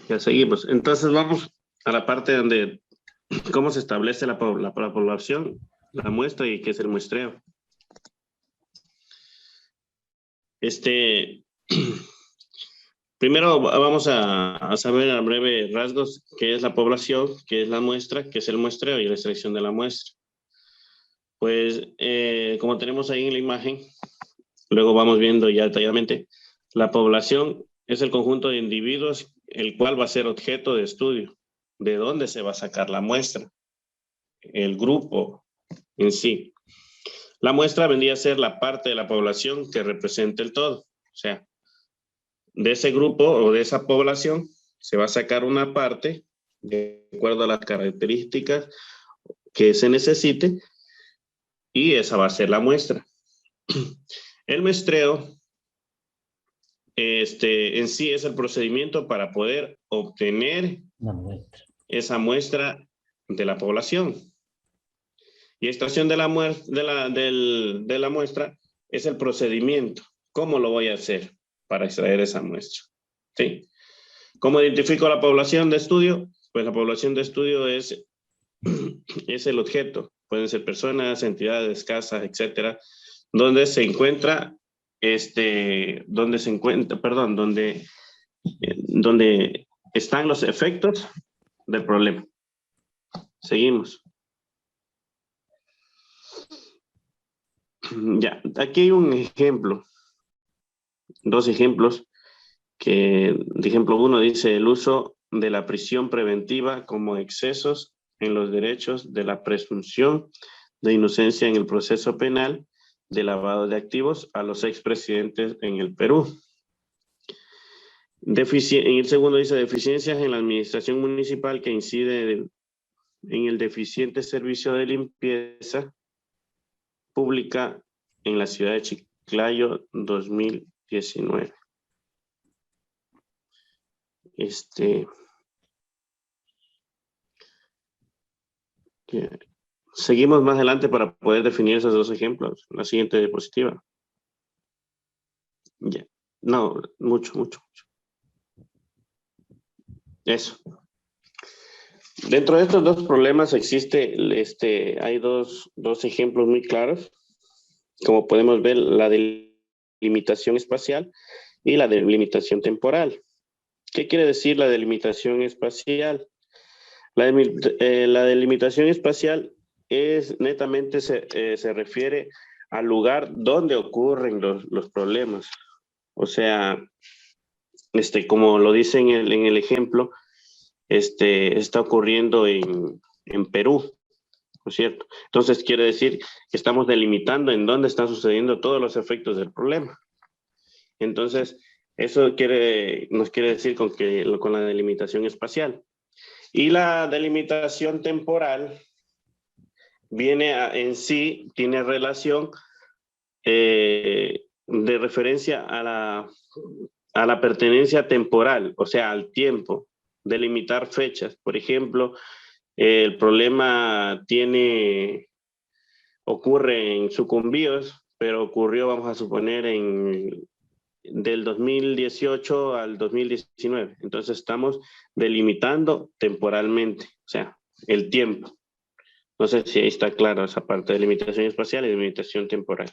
Ya seguimos. Entonces vamos a la parte donde cómo se establece la población, la muestra y qué es el muestreo. Primero vamos a saber a breve rasgos qué es la población, qué es la muestra, qué es el muestreo y la selección de la muestra. Pues como tenemos ahí en la imagen, luego vamos viendo ya detalladamente, la población es el conjunto de individuos el cual va a ser objeto de estudio. ¿De dónde se va a sacar la muestra? El grupo en sí. La muestra vendría a ser la parte de la población que representa el todo. O sea, de ese grupo o de esa población se va a sacar una parte de acuerdo a las características que se necesite y esa va a ser la muestra. El muestreo en sí es el procedimiento para poder obtener esa muestra de la población. Y extracción de la muestra es el procedimiento. ¿Cómo lo voy a hacer para extraer esa muestra? ¿Sí? ¿Cómo identifico la población de estudio? Pues la población de estudio es el objeto. Pueden ser personas, entidades, casas, etcétera, donde se encuentra, donde están los efectos del problema. Seguimos. Ya, aquí hay un ejemplo, dos ejemplos, que de ejemplo uno dice el uso de la prisión preventiva como excesos en los derechos de la presunción de inocencia en el proceso penal de lavado de activos a los expresidentes en el Perú. En el segundo dice deficiencias en la administración municipal que incide en el deficiente servicio de limpieza pública en la ciudad de Chiclayo 2019. Seguimos más adelante para poder definir esos dos ejemplos. La siguiente diapositiva. Ya. No, mucho. Eso. Dentro de estos dos problemas hay dos ejemplos muy claros. Como podemos ver, la delimitación espacial y la delimitación temporal. ¿Qué quiere decir la delimitación espacial? La delimitación espacial netamente se refiere al lugar donde ocurren los problemas. O sea, como lo dicen en el ejemplo, está ocurriendo en Perú, ¿no es cierto? Entonces quiere decir que estamos delimitando en dónde están sucediendo todos los efectos del problema. Entonces, eso nos quiere decir con la delimitación espacial. Y la delimitación temporal tiene relación de referencia a la pertenencia temporal, o sea, al tiempo, delimitar fechas. Por ejemplo, el problema ocurre en Sucumbíos, pero ocurrió, vamos a suponer, del 2018 al 2019. Entonces estamos delimitando temporalmente, o sea, el tiempo. No sé si ahí está claro esa parte de limitación espacial y delimitación temporal.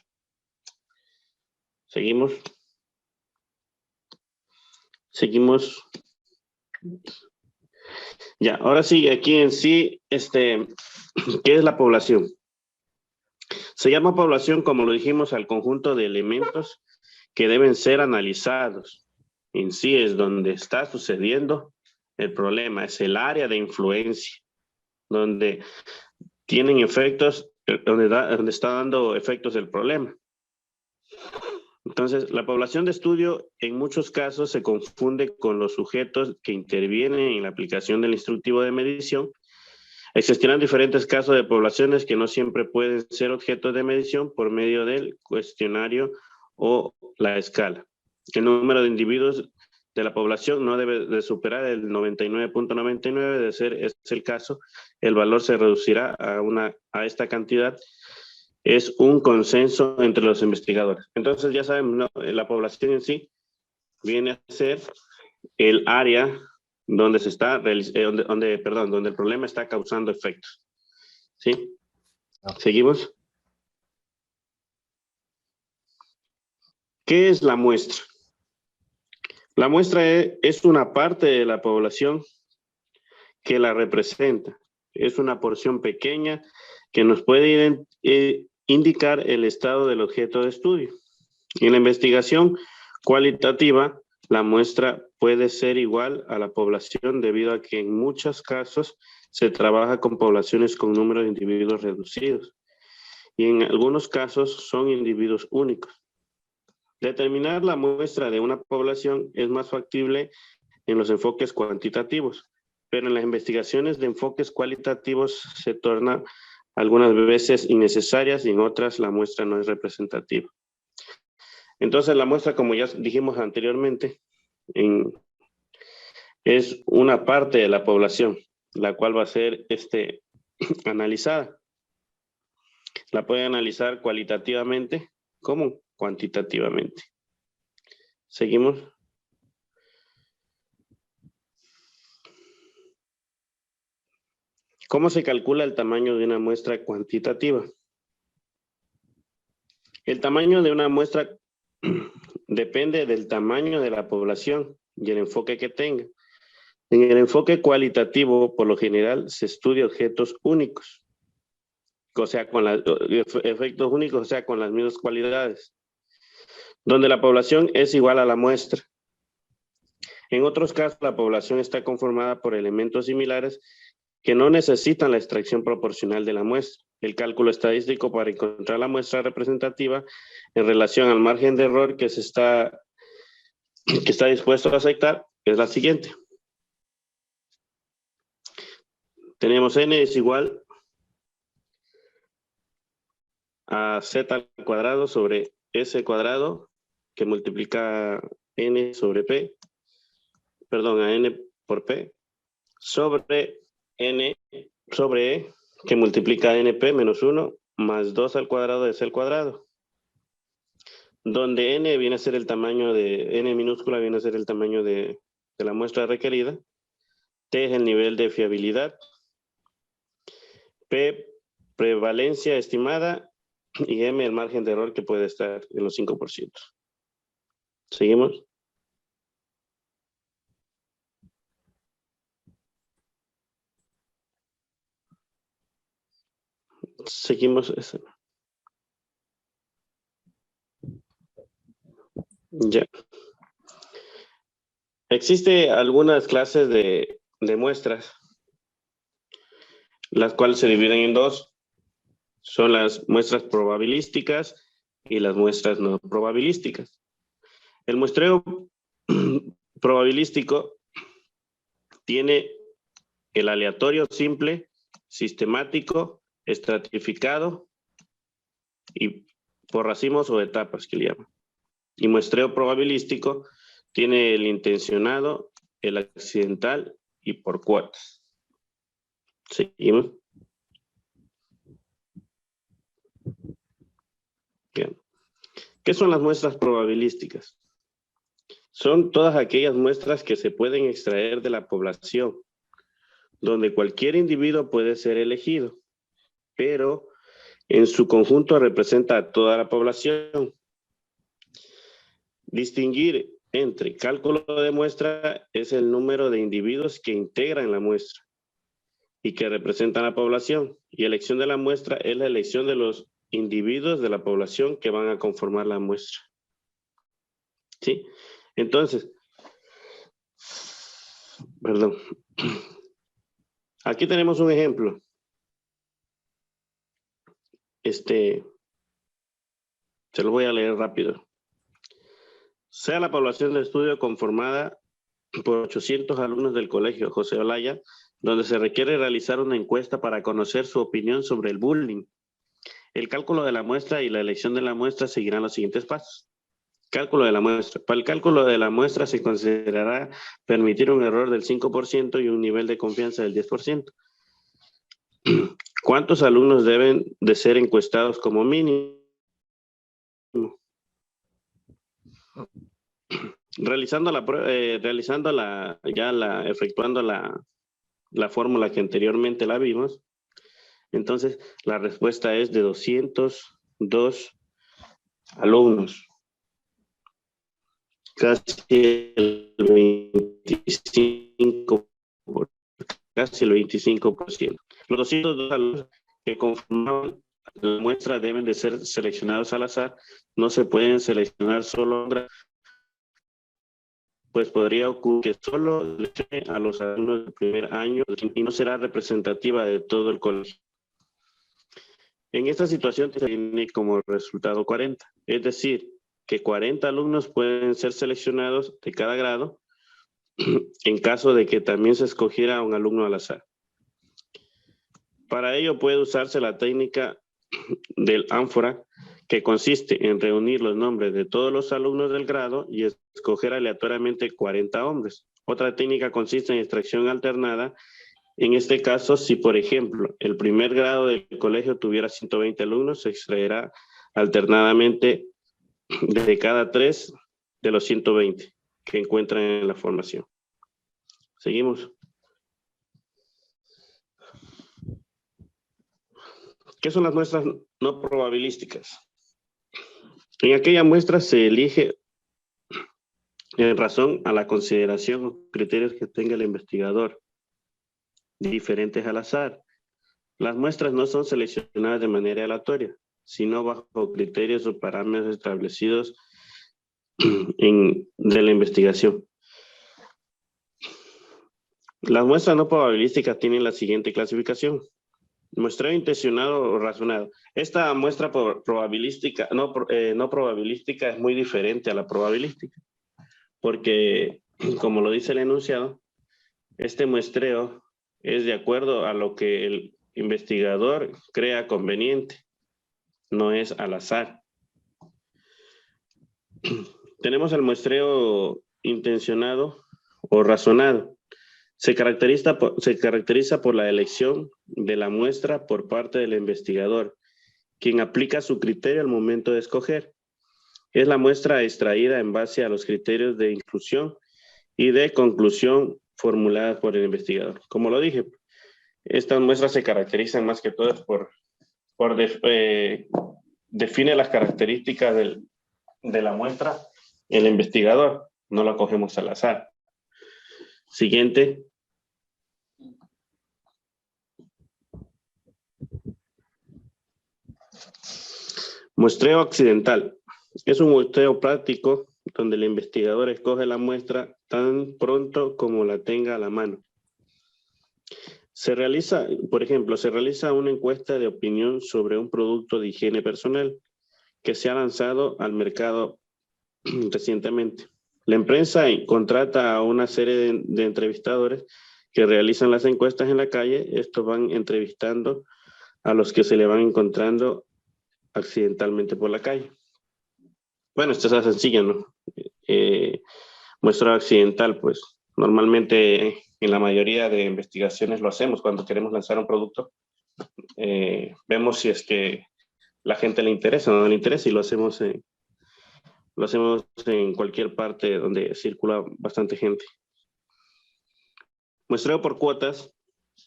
Seguimos. Ya, ahora sí, aquí en sí, ¿qué es la población? Se llama población, como lo dijimos, al conjunto de elementos que deben ser analizados. En sí es donde está sucediendo el problema, es el área de influencia, donde tienen efectos, donde está dando efectos el problema. Entonces, la población de estudio en muchos casos se confunde con los sujetos que intervienen en la aplicación del instructivo de medición. Existirán diferentes casos de poblaciones que no siempre pueden ser objeto de medición por medio del cuestionario o la escala. El número de individuos de la población no debe de superar el 99.99, de ser este el caso, el valor se reducirá a esta cantidad. Es un consenso entre los investigadores. Entonces ya saben, ¿no? La población en sí viene a ser el área donde se está donde el problema está causando efectos. ¿Sí? ¿Seguimos? ¿Qué es la muestra? La muestra es una parte de la población que la representa. Es una porción pequeña que nos puede indicar el estado del objeto de estudio. En la investigación cualitativa, la muestra puede ser igual a la población debido a que en muchos casos se trabaja con poblaciones con número de individuos reducidos y en algunos casos son individuos únicos. Determinar la muestra de una población es más factible en los enfoques cuantitativos, pero en las investigaciones de enfoques cualitativos se torna algunas veces innecesarias y en otras la muestra no es representativa. Entonces la muestra, como ya dijimos anteriormente, es una parte de la población, la cual va a ser analizada. La puede analizar cualitativamente como cuantitativamente. ¿Seguimos? ¿Cómo se calcula el tamaño de una muestra cuantitativa? El tamaño de una muestra depende del tamaño de la población y el enfoque que tenga. En el enfoque cualitativo, por lo general, se estudia objetos únicos, o sea, con efectos únicos, o sea, con las mismas cualidades, donde la población es igual a la muestra. En otros casos, la población está conformada por elementos similares que no necesitan la extracción proporcional de la muestra. El cálculo estadístico para encontrar la muestra representativa en relación al margen de error que está dispuesto a aceptar es la siguiente. Tenemos n es igual a z al cuadrado sobre s cuadrado que multiplica n sobre p, perdón, a n por p, sobre n sobre e que multiplica np menos 1 más 2 al cuadrado de c al cuadrado, donde n viene a ser el tamaño de, n minúscula viene a ser el tamaño de la muestra requerida, t es el nivel de fiabilidad, p prevalencia estimada y m el margen de error que puede estar en los 5%. ¿Seguimos? Seguimos. Ya. Existe algunas clases de muestras, las cuales se dividen en dos. Son las muestras probabilísticas y las muestras no probabilísticas. El muestreo probabilístico tiene el aleatorio simple, sistemático, estratificado y por racimos o etapas que le llaman. Y muestreo probabilístico tiene el intencionado, el accidental y por cuotas. ¿Seguimos? Bien. ¿Qué son las muestras probabilísticas? Son todas aquellas muestras que se pueden extraer de la población, donde cualquier individuo puede ser elegido, pero en su conjunto representa a toda la población. Distinguir entre cálculo de muestra es el número de individuos que integran la muestra y que representan a la población, y elección de la muestra es la elección de los individuos de la población que van a conformar la muestra. ¿Sí? Entonces, perdón. Aquí tenemos un ejemplo. Se lo voy a leer rápido. Sea la población de estudio conformada por 800 alumnos del colegio José Olaya, donde se requiere realizar una encuesta para conocer su opinión sobre el bullying. El cálculo de la muestra y la elección de la muestra seguirán los siguientes pasos. Cálculo de la muestra. Para el cálculo de la muestra se considerará permitir un error del 5% y un nivel de confianza del 10%. ¿Cuántos alumnos deben de ser encuestados como mínimo? efectuando la fórmula que anteriormente la vimos, entonces la respuesta es de 202 alumnos. Casi el 25%. Los 202 alumnos que conforman la muestra deben de ser seleccionados al azar. No se pueden seleccionar solo, pues podría ocurrir que solo a los alumnos del primer año y no será representativa de todo el colegio. En esta situación tiene como resultado 40, es decir, que 40 alumnos pueden ser seleccionados de cada grado en caso de que también se escogiera un alumno al azar. Para ello puede usarse la técnica del ánfora, que consiste en reunir los nombres de todos los alumnos del grado y escoger aleatoriamente 40 hombres. Otra técnica consiste en extracción alternada. En este caso, si por ejemplo el primer grado del colegio tuviera 120 alumnos, se extraerá alternadamente de cada 3 de los 120 que encuentran en la formación. Seguimos. ¿Qué son las muestras no probabilísticas? En aquella muestra se elige en razón a la consideración o criterios que tenga el investigador, diferentes al azar. Las muestras no son seleccionadas de manera aleatoria, sino bajo criterios o parámetros establecidos de la investigación. Las muestras no probabilísticas tienen la siguiente clasificación: muestreo intencionado o razonado. Esta muestra probabilística, no probabilística, es muy diferente a la probabilística, porque, como lo dice el enunciado, este muestreo es de acuerdo a lo que el investigador crea conveniente, no es al azar. Tenemos el muestreo intencionado o razonado. Se caracteriza por la elección de la muestra por parte del investigador, quien aplica su criterio al momento de escoger. Es la muestra extraída en base a los criterios de inclusión y de conclusión formuladas por el investigador. Como lo dije, estas muestras se caracterizan más que todo define las características de la muestra el investigador, no la cogemos al azar. Siguiente. Muestreo accidental. Es un muestreo práctico donde el investigador escoge la muestra tan pronto como la tenga a la mano. Por ejemplo, se realiza una encuesta de opinión sobre un producto de higiene personal que se ha lanzado al mercado recientemente. La empresa contrata a una serie de entrevistadores que realizan las encuestas en la calle. Estos van entrevistando a los que se le van encontrando accidentalmente por la calle. Bueno, esta es la sencilla, ¿no? Muestreo accidental, pues normalmente en la mayoría de investigaciones lo hacemos cuando queremos lanzar un producto. Vemos si es que la gente le interesa o no le interesa, y lo hacemos en cualquier parte donde circula bastante gente. Muestreo por cuotas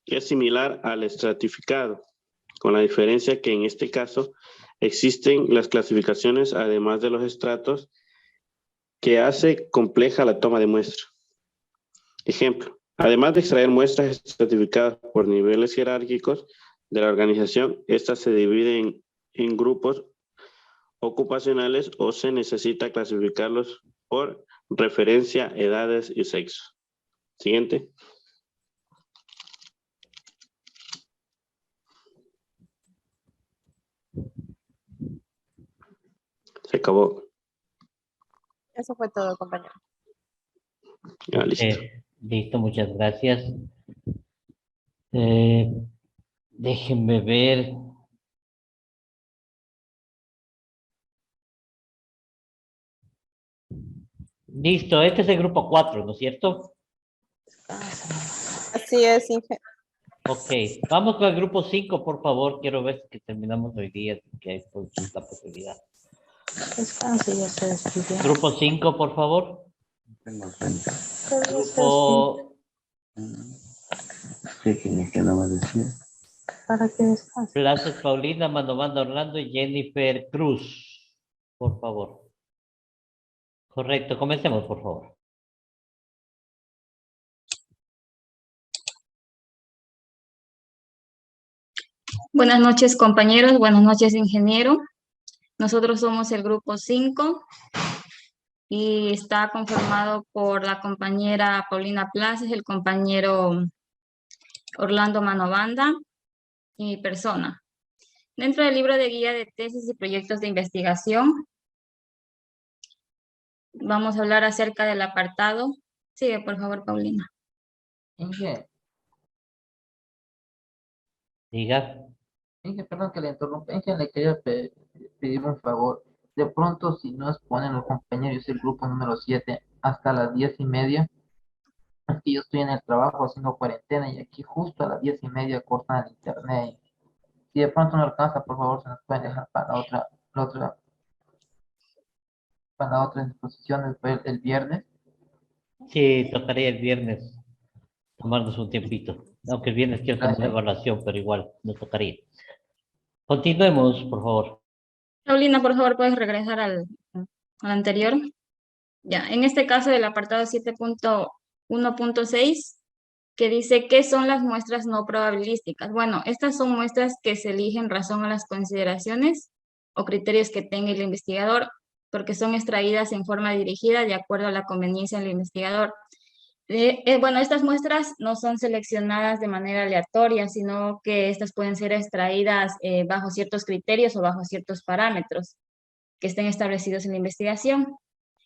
es similar al estratificado, con la diferencia que en este caso existen las clasificaciones además de los estratos, que hace compleja la toma de muestra. Ejemplo: además de extraer muestras estratificadas por niveles jerárquicos de la organización, estas se dividen en grupos ocupacionales o se necesita clasificarlos por referencia, edades y sexo. Siguiente. Se acabó. Eso fue todo, compañero. Ya, listo. Listo, muchas gracias. Déjenme ver. Listo, este es el grupo 4, ¿no es cierto? Así es, Inge. Ok, vamos con el grupo 5, por favor. Quiero ver si terminamos hoy día, que hay la posibilidad. Descanse, ya se despidió. Grupo 5, por favor. Grupo Sí, que no me decía. Para que descanse. Plazas Paulina, Manovanda Orlando y Jennifer Cruz. Por favor. Correcto, comencemos, por favor. Buenas noches, compañeros. Buenas noches, ingeniero. Nosotros somos el grupo 5 y está conformado por la compañera Paulina Plazas, el compañero Orlando Manovanda y mi persona. Dentro del libro de guía de tesis y proyectos de investigación, vamos a hablar acerca del apartado. Sigue, por favor, Paulina. Inge, Diga. perdón que le interrumpa. Inge, le quería pedir un favor. De pronto, si nos ponen los compañeros del grupo número 7 hasta las 10:30, es que yo estoy en el trabajo haciendo cuarentena y aquí justo a las 10:30 cortan el internet. Si de pronto no alcanza, por favor, se nos pueden dejar para la otra exposición después el viernes. Sí, tocaría el viernes tomarnos un tiempito. Aunque el viernes quiero tomar la Gracias. evaluación, pero igual no tocaría. Continuemos, por favor. Paulina, por favor, puedes regresar al anterior. Ya, en este caso del apartado 7.1.6, que dice ¿qué son las muestras no probabilísticas? Bueno, estas son muestras que se eligen en razón a las consideraciones o criterios que tenga el investigador, porque son extraídas en forma dirigida de acuerdo a la conveniencia del investigador. Bueno, estas muestras no son seleccionadas de manera aleatoria, sino que estas pueden ser extraídas bajo ciertos criterios o bajo ciertos parámetros que estén establecidos en la investigación.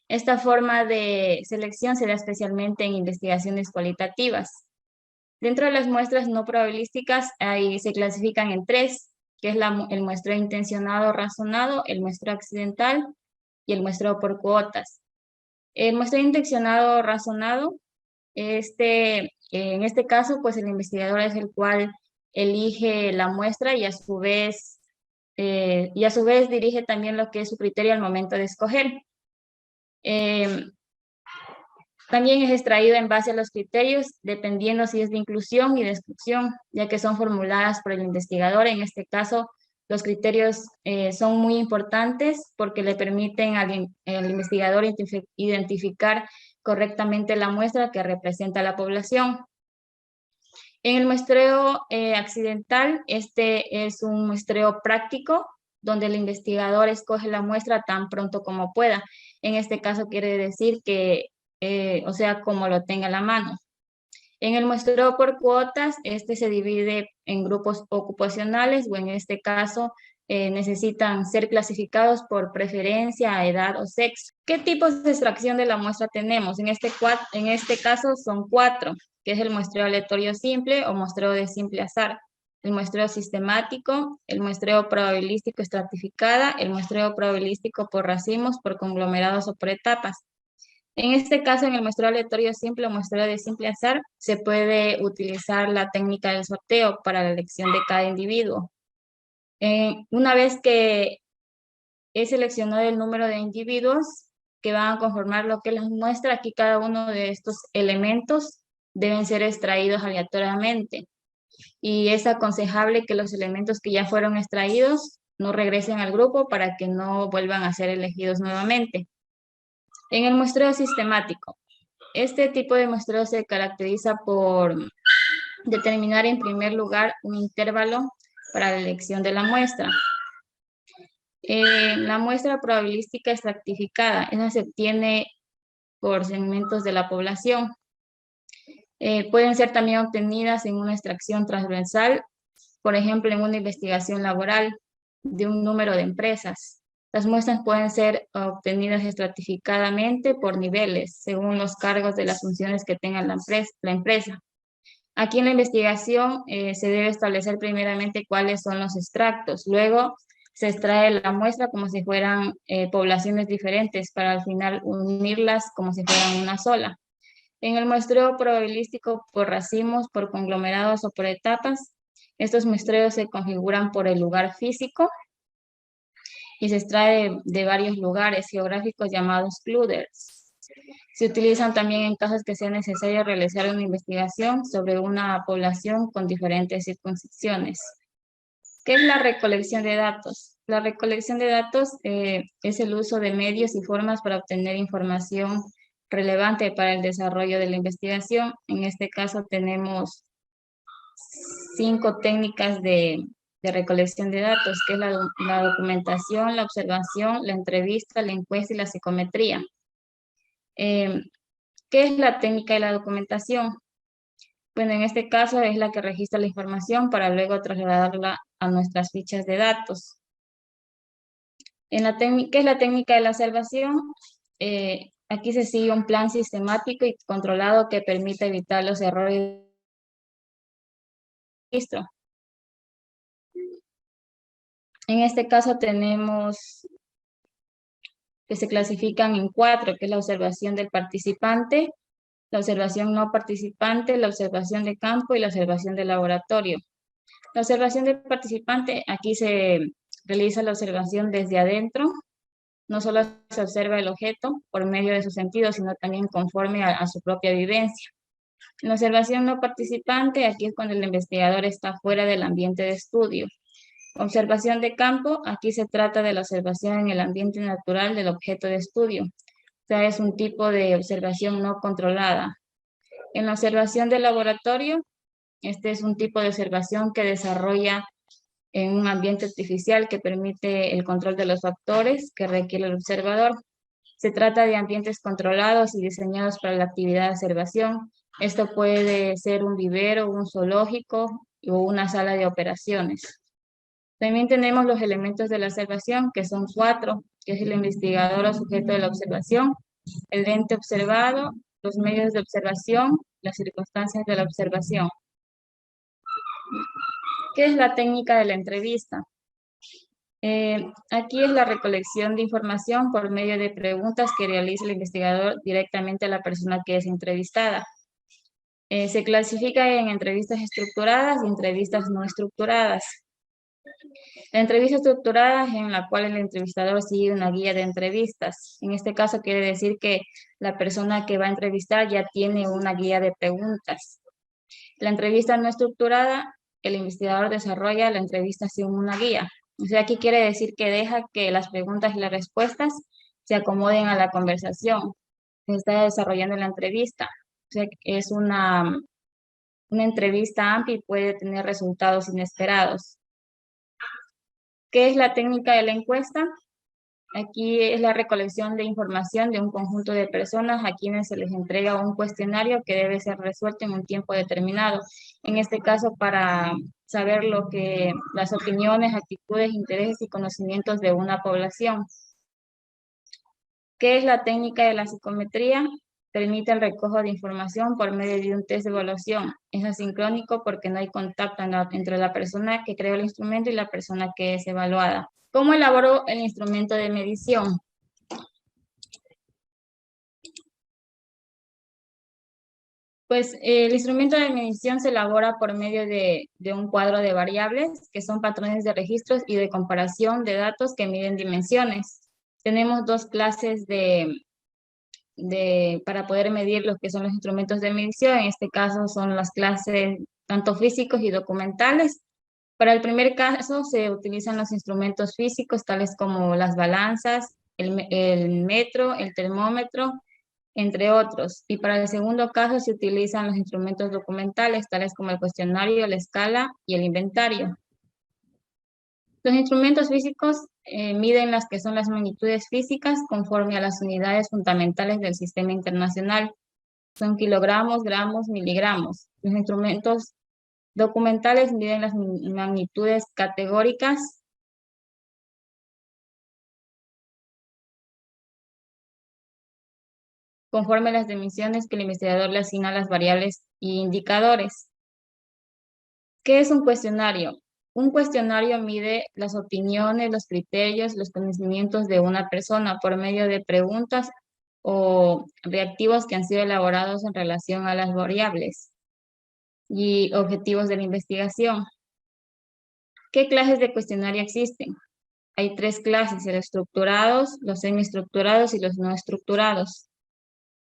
Esta forma de selección se da especialmente en investigaciones cualitativas. Dentro de las muestras no probabilísticas se clasifican en tres, que es el muestreo intencionado razonado, el muestreo accidental y el muestreo por cuotas. El muestreo intencionado razonado, en este caso, pues el investigador es el cual elige la muestra y a su vez dirige también lo que es su criterio al momento de escoger. También es extraído en base a los criterios, dependiendo si es de inclusión y de exclusión, ya que son formuladas por el investigador. En este caso, los criterios son muy importantes porque le permiten al investigador identificar correctamente la muestra que representa a la población. En el muestreo accidental, este es un muestreo práctico, donde el investigador escoge la muestra tan pronto como pueda. En este caso quiere decir que, o sea, como lo tenga a la mano. En el muestreo por cuotas, este se divide en grupos ocupacionales o en este caso necesitan ser clasificados por preferencia, edad o sexo. ¿Qué tipos de extracción de la muestra tenemos? En este caso son 4, que es el muestreo aleatorio simple o muestreo de simple azar, el muestreo sistemático, el muestreo probabilístico estratificada, el muestreo probabilístico por racimos, por conglomerados o por etapas. En este caso, en el muestreo aleatorio simple o muestreo de simple azar, se puede utilizar la técnica del sorteo para la elección de cada individuo. Una vez que he seleccionado el número de individuos que van a conformar lo que les muestra, aquí cada uno de estos elementos deben ser extraídos aleatoriamente. Y es aconsejable que los elementos que ya fueron extraídos no regresen al grupo para que no vuelvan a ser elegidos nuevamente. En el muestreo sistemático, este tipo de muestreo se caracteriza por determinar en primer lugar un intervalo para la elección de la muestra. La muestra probabilística estratificada, esa se obtiene por segmentos de la población. Pueden ser también obtenidas en una extracción transversal, por ejemplo, en una investigación laboral de un número de empresas. Las muestras pueden ser obtenidas estratificadamente por niveles, según los cargos de las funciones que tenga la empresa. Aquí en la investigación se debe establecer primeramente cuáles son los extractos. Luego se extrae la muestra como si fueran poblaciones diferentes para al final unirlas como si fueran una sola. En el muestreo probabilístico por racimos, por conglomerados o por etapas, estos muestreos se configuran por el lugar físico y se extrae de varios lugares geográficos llamados clusters. Se utilizan también en casos que sea necesario realizar una investigación sobre una población con diferentes circunscripciones. ¿Qué es la recolección de datos? La recolección de datos es el uso de medios y formas para obtener información relevante para el desarrollo de la investigación. En este caso tenemos 5 técnicas de recolección de datos, que es la documentación, la observación, la entrevista, la encuesta y la psicometría. ¿Qué es la técnica de la documentación? Bueno, en este caso es la que registra la información para luego trasladarla a nuestras fichas de datos. ¿Qué es la técnica de la observación? Aquí se sigue un plan sistemático y controlado que permite evitar los errores de registro. En este caso tenemos que se clasifican en 4, que es la observación del participante, la observación no participante, la observación de campo y la observación de laboratorio. La observación del participante, aquí se realiza la observación desde adentro, no solo se observa el objeto por medio de sus sentidos, sino también conforme a su propia vivencia. En la observación no participante, aquí es cuando el investigador está fuera del ambiente de estudio. Observación de campo, aquí se trata de la observación en el ambiente natural del objeto de estudio. O sea, es un tipo de observación no controlada. En la observación de laboratorio, este es un tipo de observación que desarrolla en un ambiente artificial que permite el control de los factores que requiere el observador. Se trata de ambientes controlados y diseñados para la actividad de observación. Esto puede ser un vivero, un zoológico o una sala de operaciones. También tenemos los elementos de la observación, que son 4, que es el investigador o sujeto de la observación, el ente observado, los medios de observación, las circunstancias de la observación. ¿Qué es la técnica de la entrevista? Aquí es la recolección de información por medio de preguntas que realiza el investigador directamente a la persona que es entrevistada. Se clasifica en entrevistas estructuradas y entrevistas no estructuradas. La entrevista estructurada es en la cual el entrevistador sigue una guía de entrevistas. En este caso quiere decir que la persona que va a entrevistar ya tiene una guía de preguntas. La entrevista no estructurada, el investigador desarrolla la entrevista sin una guía. O sea, aquí quiere decir que deja que las preguntas y las respuestas se acomoden a la conversación que se está desarrollando en la entrevista. O sea, es una entrevista amplia y puede tener resultados inesperados. ¿Qué es la técnica de la encuesta? Aquí es la recolección de información de un conjunto de personas a quienes se les entrega un cuestionario que debe ser resuelto en un tiempo determinado. En este caso, para saber las opiniones, actitudes, intereses y conocimientos de una población. ¿Qué es la técnica de la psicometría? Permite el recojo de información por medio de un test de evaluación. Es asincrónico porque no hay contacto entre la persona que creó el instrumento y la persona que es evaluada. ¿Cómo elaboró el instrumento de medición? Pues el instrumento de medición se elabora por medio de un cuadro de variables, que son patrones de registros y de comparación de datos que miden dimensiones. Tenemos 2 clases para poder medir lo que son los instrumentos de medición. En este caso son las clases tanto físicos y documentales. Para el primer caso se utilizan los instrumentos físicos, tales como las balanzas, el metro, el termómetro, entre otros. Y para el segundo caso se utilizan los instrumentos documentales, tales como el cuestionario, la escala y el inventario. Los instrumentos físicos miden las que son las magnitudes físicas conforme a las unidades fundamentales del sistema internacional. Son kilogramos, gramos, miligramos. Los instrumentos documentales miden las magnitudes categóricas conforme a las dimensiones que el investigador le asigna a las variables y indicadores. ¿Qué es un cuestionario? Un cuestionario mide las opiniones, los criterios, los conocimientos de una persona por medio de preguntas o reactivos que han sido elaborados en relación a las variables y objetivos de la investigación. ¿Qué clases de cuestionario existen? Hay 3 clases, los estructurados, los semiestructurados y los no estructurados.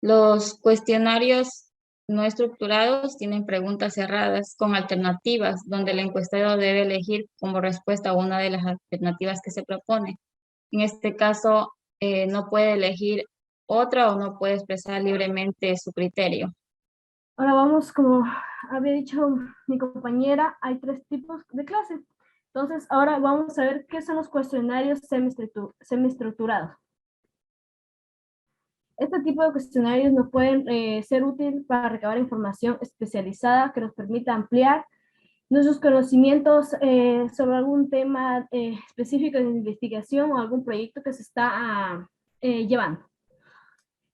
Los cuestionarios no estructurados tienen preguntas cerradas con alternativas, donde el encuestado debe elegir como respuesta una de las alternativas que se propone. En este caso, no puede elegir otra o no puede expresar libremente su criterio. Ahora vamos, como había dicho mi compañera, hay 3 tipos de clases. Entonces, ahora vamos a ver qué son los cuestionarios semiestructurados. Este tipo de cuestionarios nos pueden ser útiles para recabar información especializada que nos permita ampliar nuestros conocimientos sobre algún tema específico de investigación o algún proyecto que se está llevando.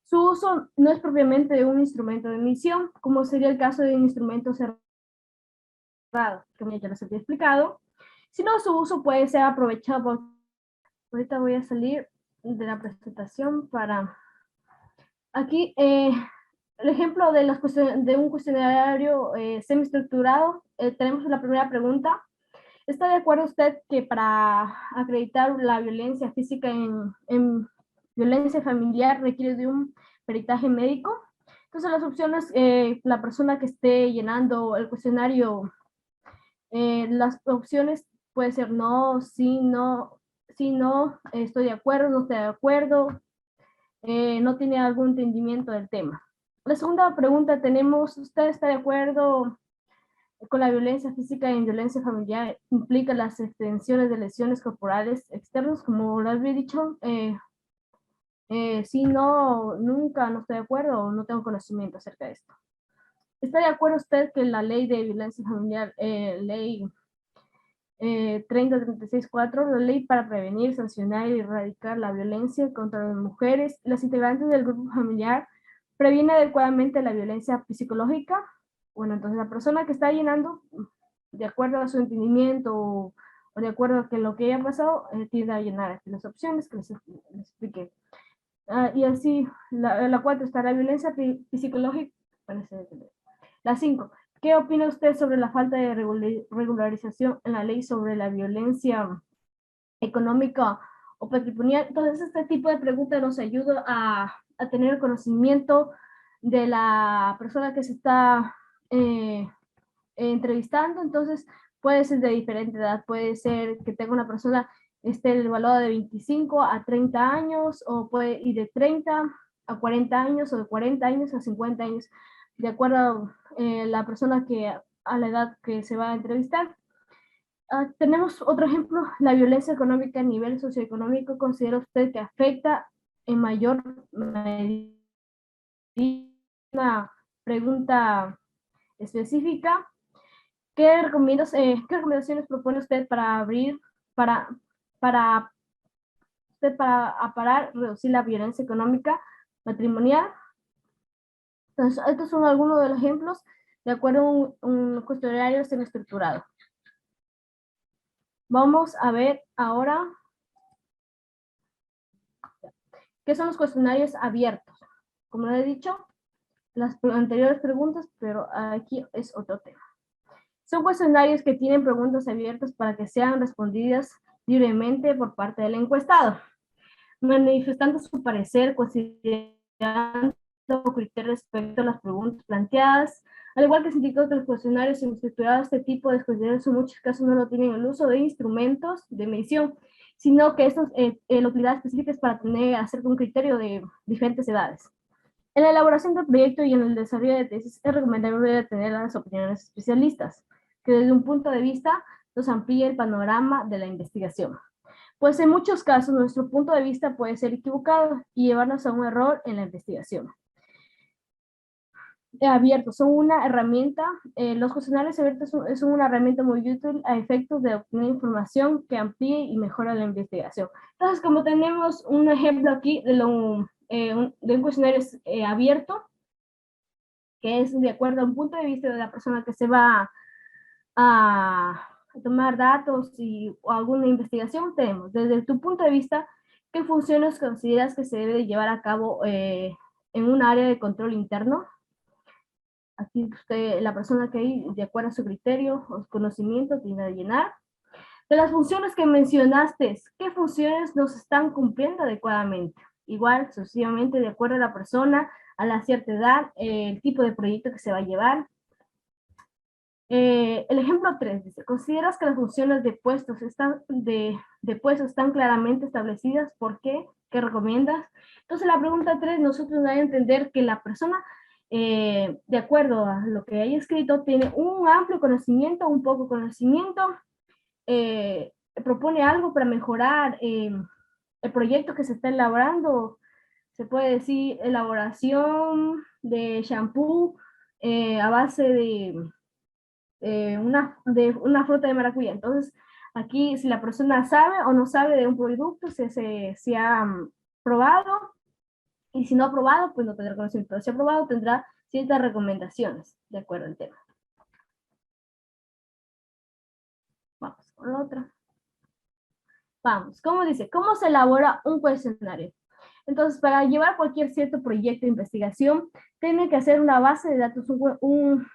Su uso no es propiamente de un instrumento de medición, como sería el caso de un instrumento cerrado, como ya les había explicado, sino su uso puede ser aprovechado. Ahorita voy a salir de la presentación para... Aquí, el ejemplo de un cuestionario semiestructurado, tenemos la primera pregunta. ¿Está de acuerdo usted que para acreditar la violencia física en violencia familiar requiere de un peritaje médico? Entonces las opciones, la persona que esté llenando el cuestionario, las opciones puede ser no, sí, no, estoy de acuerdo, no estoy de acuerdo, no tiene algún entendimiento del tema. La segunda pregunta tenemos, ¿usted está de acuerdo con la violencia física y violencia familiar? Implica las extensiones de lesiones corporales externas, como lo había dicho, sí, no, nunca, no estoy de acuerdo o no tengo conocimiento acerca de esto. ¿Está de acuerdo usted que la ley de violencia familiar, ley 3036-4, la ley para prevenir, sancionar y erradicar la violencia contra las mujeres y las integrantes del grupo familiar, previene adecuadamente la violencia psicológica? Bueno, entonces la persona que está llenando, de acuerdo a su entendimiento o de acuerdo a que lo que haya pasado, tiende a llenar aquí las opciones que les expliqué. Y así, la 4 está la violencia psicológica. La 5, ¿qué opina usted sobre la falta de regularización en la ley sobre la violencia económica o patrimonial? Entonces, este tipo de preguntas nos ayuda a tener el conocimiento de la persona que se está entrevistando. Entonces, puede ser de diferente edad, puede ser que tenga una persona esté evaluada de 25 a 30 años, o puede ir de 30 a 40 años, o de 40 años a 50 años, de acuerdo a la persona a la edad que se va a entrevistar. Tenemos otro ejemplo, la violencia económica a nivel socioeconómico. ¿Considera usted que afecta en mayor medida? Una pregunta específica. ¿Qué recomendaciones propone usted para parar, reducir la violencia económica matrimonial? Entonces, estos son algunos de los ejemplos de acuerdo a un cuestionario semiestructurado. Vamos a ver ahora qué son los cuestionarios abiertos. Como lo he dicho, las anteriores preguntas, pero aquí es otro tema. Son cuestionarios que tienen preguntas abiertas para que sean respondidas libremente por parte del encuestado, manifestando su parecer, considerando criterios respecto a las preguntas planteadas. Al igual que se indicó que los cuestionarios estructurados, este tipo de cuestionarios en muchos casos no lo tienen el uso de instrumentos de medición, sino que estos la utilidad específica es para hacer un criterio de diferentes edades. En la elaboración del proyecto y en el desarrollo de tesis es recomendable tener las opiniones especialistas, que desde un punto de vista nos amplíe el panorama de la investigación. Pues en muchos casos nuestro punto de vista puede ser equivocado y llevarnos a un error en la investigación. Abiertos son una herramienta, los cuestionarios abiertos son una herramienta muy útil a efectos de obtener información que amplíe y mejora la investigación. Entonces, como tenemos un ejemplo aquí de un cuestionario abierto, que es de acuerdo a un punto de vista de la persona que se va a tomar datos o alguna investigación, tenemos desde tu punto de vista, ¿qué funciones consideras que se debe llevar a cabo en un área de control interno? Aquí la persona que hay, de acuerdo a su criterio o conocimiento, tiene que llenar. De las funciones que mencionaste, ¿qué funciones nos están cumpliendo adecuadamente? Igual, sucesivamente, de acuerdo a la persona, a la cierta edad, el tipo de proyecto que se va a llevar. El ejemplo 3 dice, ¿consideras que las funciones de puestos están claramente establecidas? ¿Por qué? ¿Qué recomiendas? Entonces la pregunta 3 nosotros nos da a entender que la persona, de acuerdo a lo que haya escrito, tiene un amplio conocimiento, un poco conocimiento, propone algo para mejorar el proyecto que se está elaborando. Se puede decir elaboración de shampoo a base de una fruta de maracuyá. Entonces, aquí si la persona sabe o no sabe de un producto, se ha probado, y si no ha probado, pues no tendrá conocimiento. Pero si ha probado, tendrá ciertas recomendaciones de acuerdo al tema. Vamos con la otra. Vamos, ¿cómo dice? ¿Cómo se elabora un cuestionario? Entonces, para llevar cualquier cierto proyecto de investigación, tiene que hacer una base de datos, un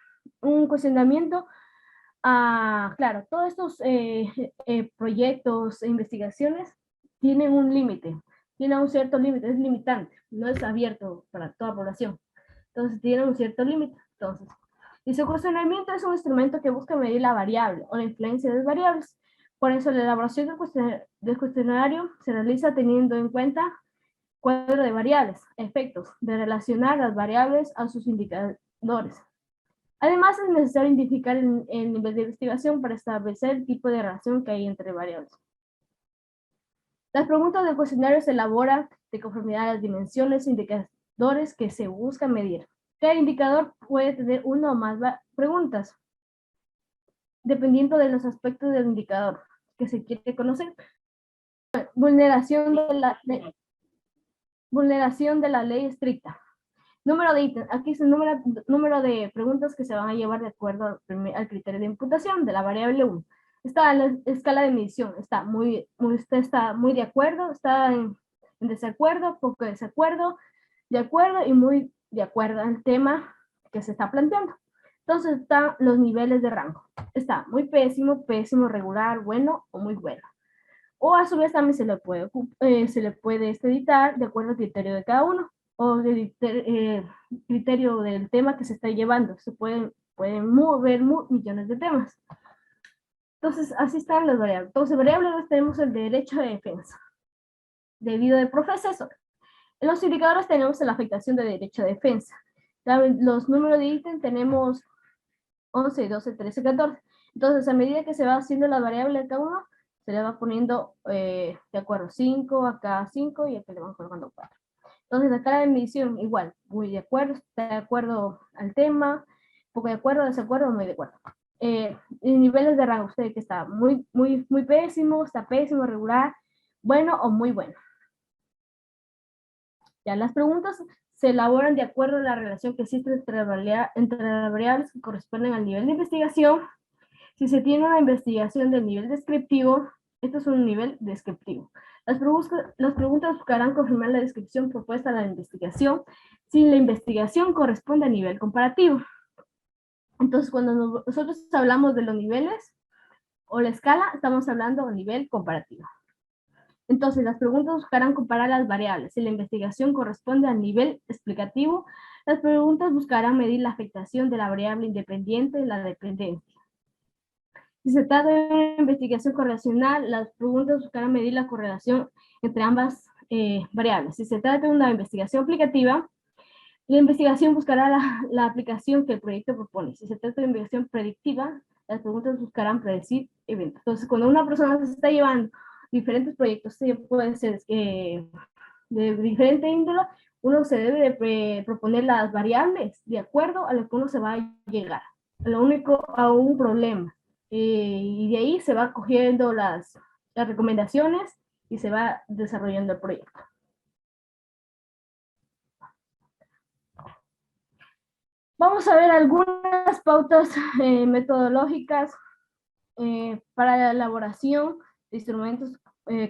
cuestionamiento. Claro, todos estos proyectos e investigaciones tienen un límite, tienen un cierto límite, es limitante, no es abierto para toda población. Entonces, tiene un cierto límite. Entonces, y su cuestionamiento es un instrumento que busca medir la variable o la influencia de variables. Por eso, la elaboración del cuestionario se realiza teniendo en cuenta cuadro de variables, efectos de relacionar las variables a sus indicadores. Además, es necesario identificar el nivel de investigación para establecer el tipo de relación que hay entre variables. Las preguntas del cuestionario se elaboran de conformidad a las dimensiones e indicadores que se busca medir. Cada indicador puede tener una o más preguntas, dependiendo de los aspectos del indicador que se quiere conocer. Vulneración de la ley estricta. Número de ítems. Aquí es el número de preguntas que se van a llevar de acuerdo al criterio de imputación de la variable 1. Está en la escala de medición. Está muy de acuerdo, está en desacuerdo, poco de acuerdo y muy de acuerdo al tema que se está planteando. Entonces están los niveles de rango. Está muy pésimo, pésimo, regular, bueno o muy bueno. O a su vez también se le puede editar de acuerdo al criterio de cada uno o del criterio del tema que se está llevando. Se pueden ver millones de temas. Entonces, así están las variables. Entonces, variables tenemos el derecho de defensa, debido del profesor. En los indicadores tenemos la afectación de derecho de defensa. Los números de ítem tenemos 11, 12, 13, 14. Entonces, a medida que se va haciendo la variable de cada uno, se le va poniendo de acuerdo 5, acá 5 y acá le van colocando 4. Entonces, acá la medición igual, muy de acuerdo, está de acuerdo al tema, poco de acuerdo, desacuerdo, muy de acuerdo. Niveles de rango, usted que está muy pésimo, está pésimo, regular, bueno o muy bueno. Ya las preguntas se elaboran de acuerdo a la relación que existe entre las variables que corresponden al nivel de investigación. Si se tiene una investigación del nivel descriptivo, esto es un nivel descriptivo. Las preguntas buscarán confirmar la descripción propuesta a la investigación si la investigación corresponde a nivel comparativo. Entonces, cuando nosotros hablamos de los niveles o la escala, estamos hablando de nivel comparativo. Entonces, las preguntas buscarán comparar las variables. Si la investigación corresponde al nivel explicativo, las preguntas buscarán medir la afectación de la variable independiente en la dependencia. Si se trata de una investigación correlacional, las preguntas buscarán medir la correlación entre ambas variables. Si se trata de una investigación aplicativa, la investigación buscará la aplicación que el proyecto propone. Si se trata de investigación predictiva, las preguntas buscarán predecir eventos. Entonces, cuando una persona se está llevando diferentes proyectos, puede ser de diferente índole, uno se debe de proponer las variables de acuerdo a lo que uno se va a llegar. A un problema. Y de ahí se va cogiendo las recomendaciones y se va desarrollando el proyecto. Vamos a ver algunas pautas metodológicas para la elaboración de instrumentos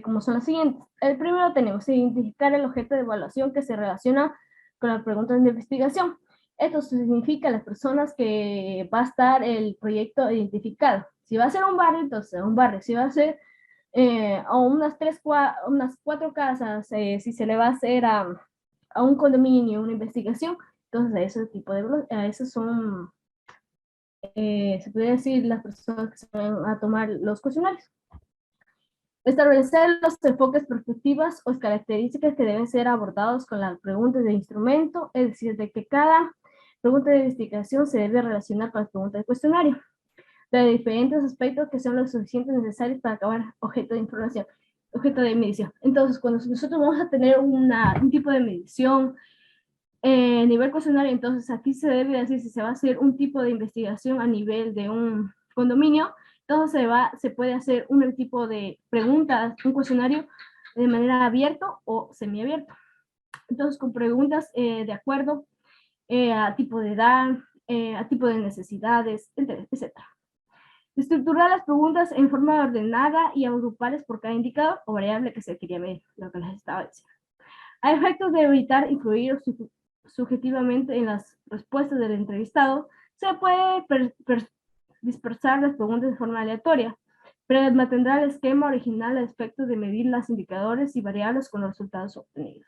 como son las siguientes. El primero tenemos identificar el objeto de evaluación que se relaciona con las preguntas de investigación. Esto significa las personas que va a estar el proyecto identificado. Si va a ser un barrio, entonces un barrio. Si va a ser unas 4 casas, si se le va a hacer a a un condominio, una investigación, entonces a ese tipo de, a esos son, se podría decir, las personas que se van a tomar los cuestionarios. Establecer los enfoques, perspectivas o características que deben ser abordados con las preguntas de instrumento, es decir, de que cada pregunta de investigación se debe relacionar con las preguntas del cuestionario, de diferentes aspectos que son lo suficientes necesarios para acabar objeto de información, objeto de medición. Entonces, cuando nosotros vamos a tener un tipo de medición a nivel cuestionario, entonces aquí se debe decir si se va a hacer un tipo de investigación a nivel de un condominio, entonces se puede hacer un tipo de preguntas, un cuestionario de manera abierto o semiabierto. Entonces, con preguntas de acuerdo a tipo de edad, a tipo de necesidades, etc. Estructurar las preguntas en forma ordenada y agruparlas por cada indicador o variable que se quería medir, lo que les estaba diciendo. A efectos de evitar influir subjetivamente en las respuestas del entrevistado, se puede dispersar las preguntas de forma aleatoria, pero mantendrá el esquema original a efectos de medir los indicadores y variables con los resultados obtenidos.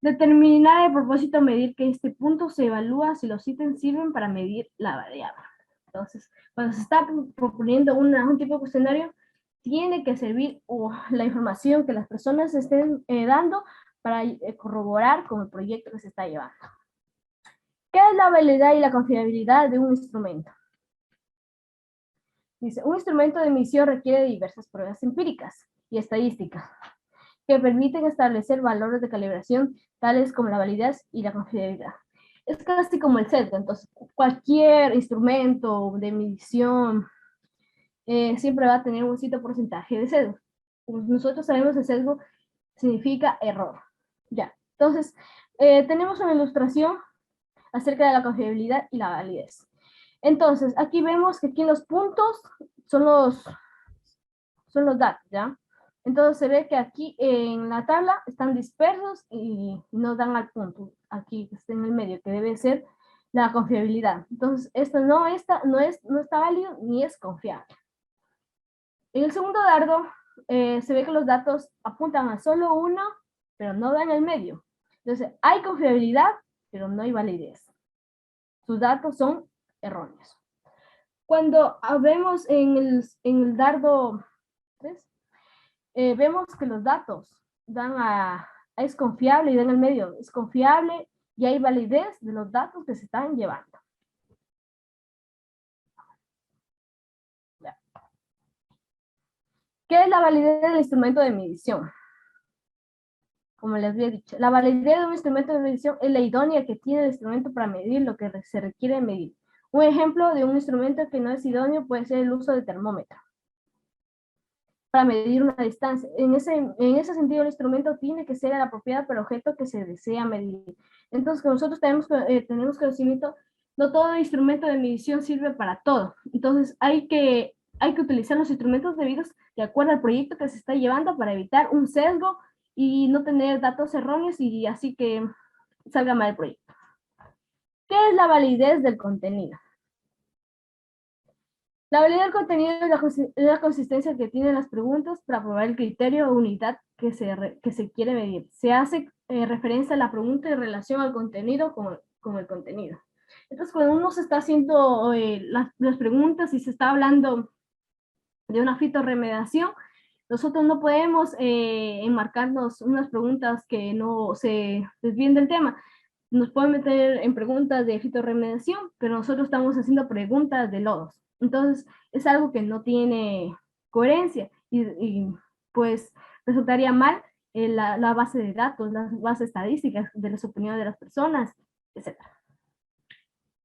Determinar el propósito, medir que este punto se evalúa si los ítems sirven para medir la variable. Entonces, cuando se está proponiendo un tipo de cuestionario, tiene que servir la información que las personas estén dando para corroborar con el proyecto que se está llevando. ¿Qué es la validez y la confiabilidad de un instrumento? Dice, un instrumento de medición requiere de diversas pruebas empíricas y estadísticas que permiten establecer valores de calibración tales como la validez y la confiabilidad. Es casi como el sesgo, entonces cualquier instrumento de medición siempre va a tener un cierto porcentaje de sesgo. Como nosotros sabemos, el sesgo significa error. Ya, entonces tenemos una ilustración acerca de la confiabilidad y la validez. Entonces, aquí vemos que aquí en los puntos son los datos, ¿ya? Entonces se ve que aquí en la tabla están dispersos y no dan al punto. Aquí está en el medio, que debe ser la confiabilidad. Entonces, esto no está válido ni es confiable. En el segundo dardo, se ve que los datos apuntan a solo uno, pero no dan el medio. Entonces, hay confiabilidad, pero no hay validez. Sus datos son erróneos. Cuando vemos en el dardo 3, vemos que los datos es confiable y dan el medio. Es confiable y hay validez de los datos que se están llevando. ¿Qué es la validez del instrumento de medición? Como les había dicho, la validez de un instrumento de medición es la idónea que tiene el instrumento para medir lo que se requiere medir. Un ejemplo de un instrumento que no es idóneo puede ser el uso de termómetro para medir una distancia. En ese sentido, el instrumento tiene que ser apropiado para el objeto que se desea medir. Entonces, nosotros tenemos conocimiento, no todo instrumento de medición sirve para todo. Entonces, hay que utilizar los instrumentos debidos de acuerdo al proyecto que se está llevando para evitar un sesgo y no tener datos erróneos y así que salga mal el proyecto. ¿Qué es la validez del contenido? La validez del contenido es la consistencia que tienen las preguntas para probar el criterio o unidad que se quiere medir. Se hace referencia a la pregunta en relación al contenido con el contenido. Entonces, cuando uno se está haciendo las preguntas y se está hablando de una fitorremediación, nosotros no podemos enmarcarnos unas preguntas que no se desvíen del tema. Nos pueden meter en preguntas de fitorremediación, pero nosotros estamos haciendo preguntas de lodos. Entonces, es algo que no tiene coherencia y pues resultaría mal la base de datos, las bases estadísticas de las opiniones de las personas, etc.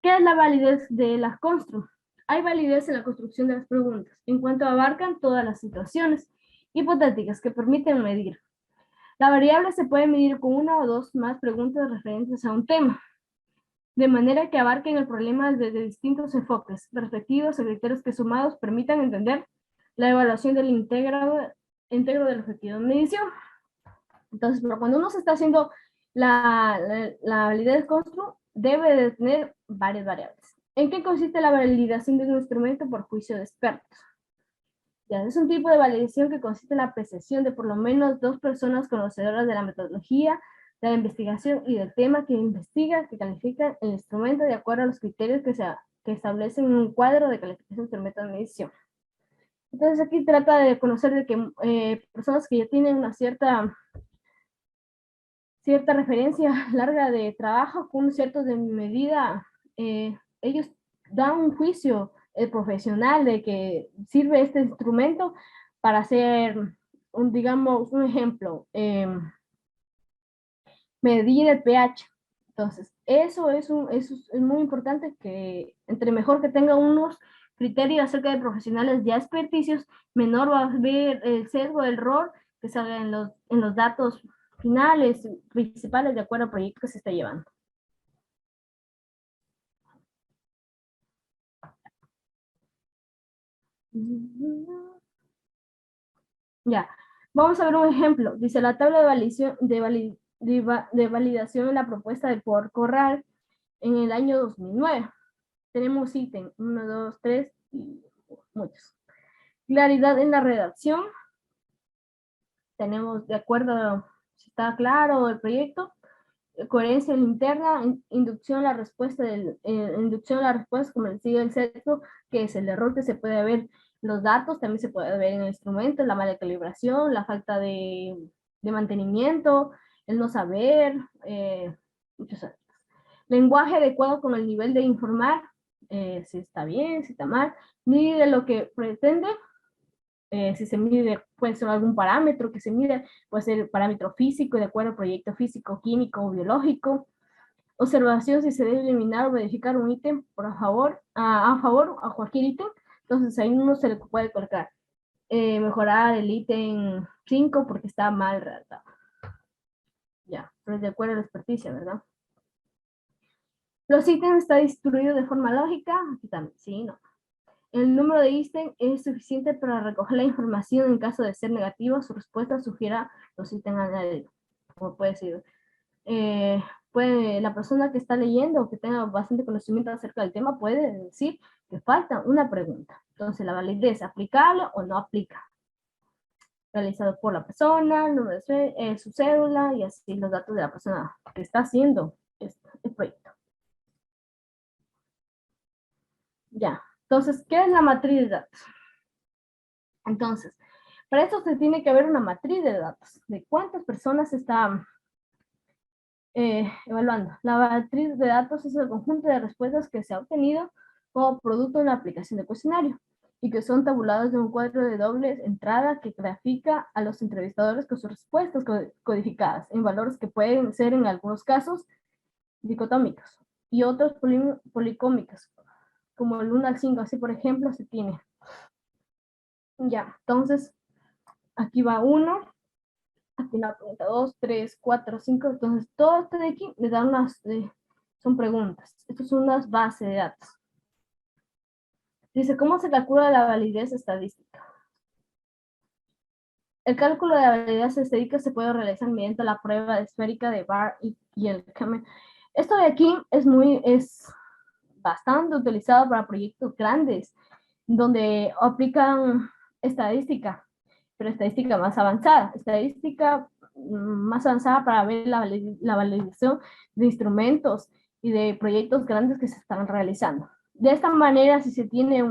¿Qué es la validez de las constru? Hay validez en la construcción de las preguntas, en cuanto abarcan todas las situaciones hipotéticas que permiten medir. La variable se puede medir con una o dos más preguntas referentes a un tema, de manera que abarquen el problema desde distintos enfoques, perspectivas o criterios que sumados permitan entender la evaluación del íntegro del objetivo de medición. Entonces, pero cuando uno se está haciendo la validez constru, debe de tener varias variables. ¿En qué consiste la validación de un instrumento por juicio de expertos? Ya, es un tipo de validación que consiste en la apreciación de por lo menos dos personas conocedoras de la metodología de la investigación y del tema que investiga, que califica el instrumento de acuerdo a los criterios que establecen un cuadro de calificación del método de medición. Entonces aquí trata de conocer de que personas que ya tienen una cierta referencia larga de trabajo con ciertos de medida, ellos dan un juicio profesional de que sirve este instrumento para hacer, digamos, un ejemplo, medir el pH. Entonces, eso es muy importante, que entre mejor que tenga unos criterios acerca de profesionales ya experticios, menor va a ver el sesgo, el error que salga en los datos finales, principales, de acuerdo al proyecto que se está llevando. Ya, vamos a ver un ejemplo. Dice, la tabla de validación de la propuesta de por Corral en el año 2009. Tenemos ítem 1, 2, 3 y muchos. Claridad en la redacción. Tenemos de acuerdo si está claro el proyecto. Coherencia interna, inducción a la respuesta, como les digo, el sesgo, que es el error que se puede ver en los datos, también se puede ver en el instrumento, la mala calibración, la falta de mantenimiento, el no saber, muchos otros. Lenguaje adecuado con el nivel de informar, si está bien, si está mal, mide lo que pretende. Si se mide, puede ser algún parámetro que se mide, puede ser parámetro físico, de acuerdo al proyecto físico, químico o biológico. Observación si se debe eliminar o modificar un ítem a favor a cualquier ítem. Entonces ahí uno se le puede colocar mejorar el ítem 5 porque está mal redactado. Ya, pero es de acuerdo a la experticia, ¿verdad? Los ítems están distribuidos de forma lógica, aquí también, sí, no. El número de ítems es suficiente para recoger la información en caso de ser negativo. Su respuesta sugiera los ítems añadidos. Como puede ser, la persona que está leyendo o que tenga bastante conocimiento acerca del tema puede decir que falta una pregunta. Entonces, la validez, ¿aplicable o no aplica? Realizado por la persona, el número de su cédula y así los datos de la persona que está haciendo el proyecto. Ya. Entonces, ¿qué es la matriz de datos? Entonces, para eso se tiene que haber una matriz de datos, de cuántas personas se están evaluando. La matriz de datos es el conjunto de respuestas que se ha obtenido como producto de la aplicación de cuestionario y que son tabulados de un cuadro de doble entrada que grafica a los entrevistadores con sus respuestas codificadas en valores que pueden ser en algunos casos dicotómicos y otros policómicos, como el 1 al 5, así por ejemplo se tiene. Ya, entonces, aquí va 1, aquí la pregunta 2, 3, 4, 5, entonces todo esto de aquí les da son preguntas. Estas son unas bases de datos. Dice, ¿cómo se calcula la validez estadística? El cálculo de la validez estadística se puede realizar mediante la prueba esférica de Barr y el Kamen. Esto de aquí es bastante utilizado para proyectos grandes, donde aplican estadística, pero estadística más avanzada. Estadística más avanzada para ver la validación de instrumentos y de proyectos grandes que se están realizando. De esta manera, si se tiene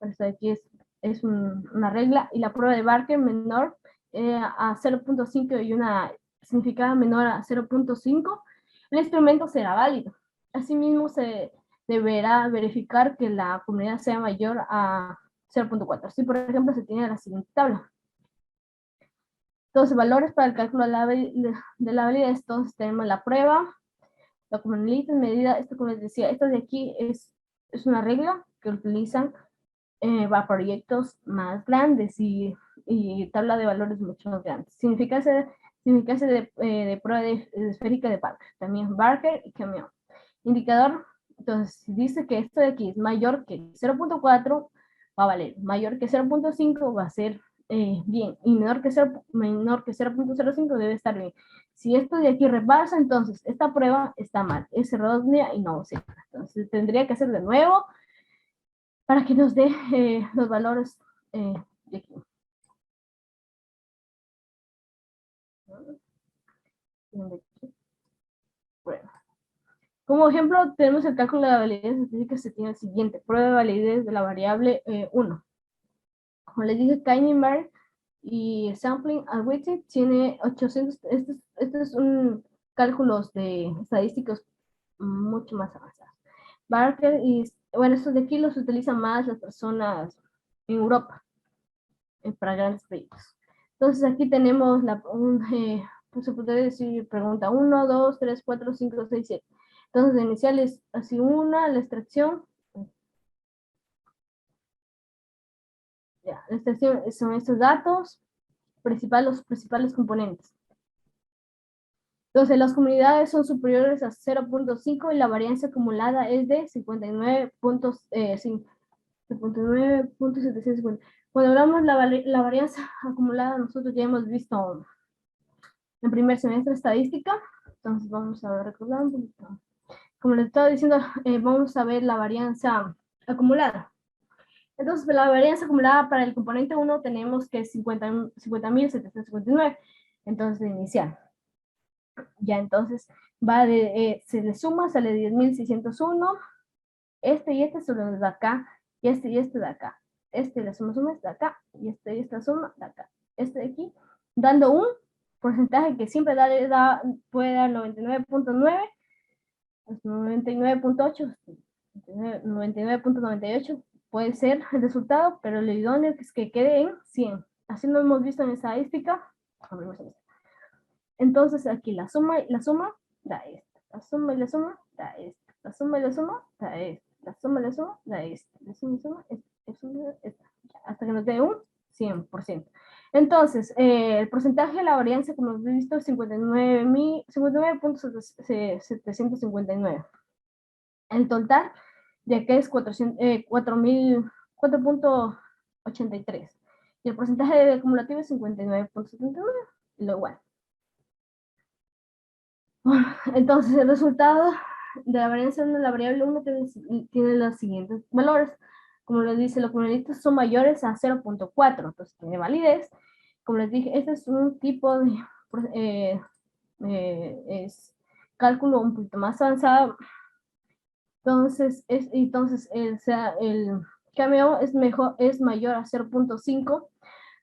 esto de aquí es una regla, y la prueba de Barker menor a 0.5 y una significada menor a 0.5, el instrumento será válido. Asimismo, se deberá verificar que la comunidad sea mayor a 0.4. Así, por ejemplo, se tiene la siguiente tabla. Entonces, valores para el cálculo de la validez. Entonces, tenemos la prueba, la comunidad medida, esto como les decía, esto de aquí es una regla que utilizan para proyectos más grandes y tabla de valores mucho más grandes. Significancia de prueba esférica de Barker. También Barker y Camión. Indicador, entonces, si dice que esto de aquí es mayor que 0.4, va a valer. Mayor que 0.5 va a ser bien. Y menor que 0.05 debe estar bien. Si esto de aquí rebasa, entonces esta prueba está mal. Es errónea y no sirve. Entonces tendría que hacer de nuevo para que nos dé los valores de aquí. versión de aquí. Bueno. Como ejemplo, tenemos el cálculo de la validez estadística, se tiene el siguiente. Prueba de validez de la variable 1. Como les dije, K-Mean y Sampling and Weighted tiene 800. Este es un cálculos de estadísticos mucho más avanzados. Barker y, bueno, estos de aquí los utilizan más las personas en Europa para grandes proyectos. Entonces aquí tenemos pues se puede decir pregunta 1, 2, 3, 4, 5, 6, 7. Entonces de inicial es así la extracción. Ya, la extracción son estos datos, los principales componentes. Entonces las comunidades son superiores a 0.5 y la varianza acumulada es de 59.750. Cuando hablamos de la varianza acumulada, nosotros ya hemos visto en primer semestre estadística. Entonces vamos a recordar un poquito. Como les estaba diciendo, vamos a ver la varianza acumulada. Entonces, la varianza acumulada para el componente 1 tenemos que es 50.759. Entonces, de inicial. Ya, entonces, se le suma, sale 10.601. Este y este solo es de acá. Y este de acá. Este le suma es de acá. Y esta suma de acá. Este de aquí, dando un porcentaje que siempre puede dar 99.9, 99.8, 99.98 puede ser el resultado, pero lo idóneo es que quede en 100. Así lo hemos visto en estadística. Entonces aquí la suma da esto. La suma y la suma da esto. La suma y la suma da esto. La suma y la suma da esto. La suma y la suma esto. Hasta que nos dé un 100%. Entonces, el porcentaje de la varianza, como hemos visto, es 59.759. El total de acá es 4.83. Y el porcentaje de acumulativo es 59.79. Lo igual. Entonces, el resultado de la varianza de la variable 1 tiene los siguientes valores. Como les dice, los componentes son mayores a 0.4, entonces tiene validez. Como les dije, este es un tipo de es cálculo un poquito más avanzado. Entonces el cameo es mayor a 0.5.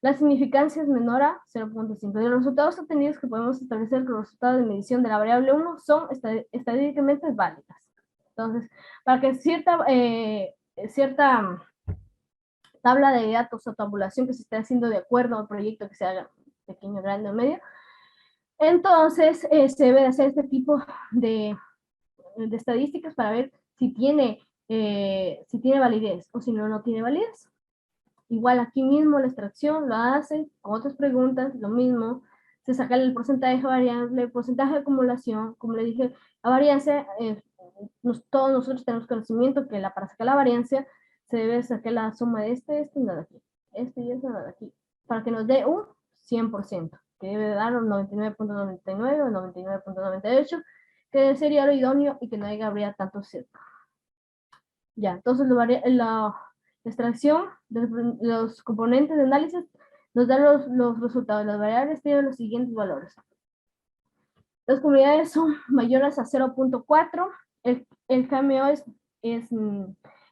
La significancia es menor a 0.5. De los resultados obtenidos que podemos establecer que los resultados de medición de la variable 1 son estadísticamente válidas. Entonces, para que cierta tabla de datos o tabulación que se esté haciendo de acuerdo al proyecto que se haga pequeño, grande o medio, entonces se debe hacer este tipo de estadísticas para ver si tiene validez o si no tiene validez. Igual aquí mismo la extracción lo hace con otras preguntas, lo mismo, se saca el porcentaje variable, el porcentaje de acumulación, como le dije, la varianza, todos nosotros tenemos conocimiento que para sacar la varianza se debe sacar la suma de y nada aquí, y nada aquí, para que nos dé un 100%, que debe dar un 99.99 o 99.98, que sería lo idóneo y que no habría tanto cerca. Ya, entonces la extracción de los componentes de análisis nos da los resultados. Las variables tienen los siguientes valores. Las comunidades son mayores a 0.4, el cameo es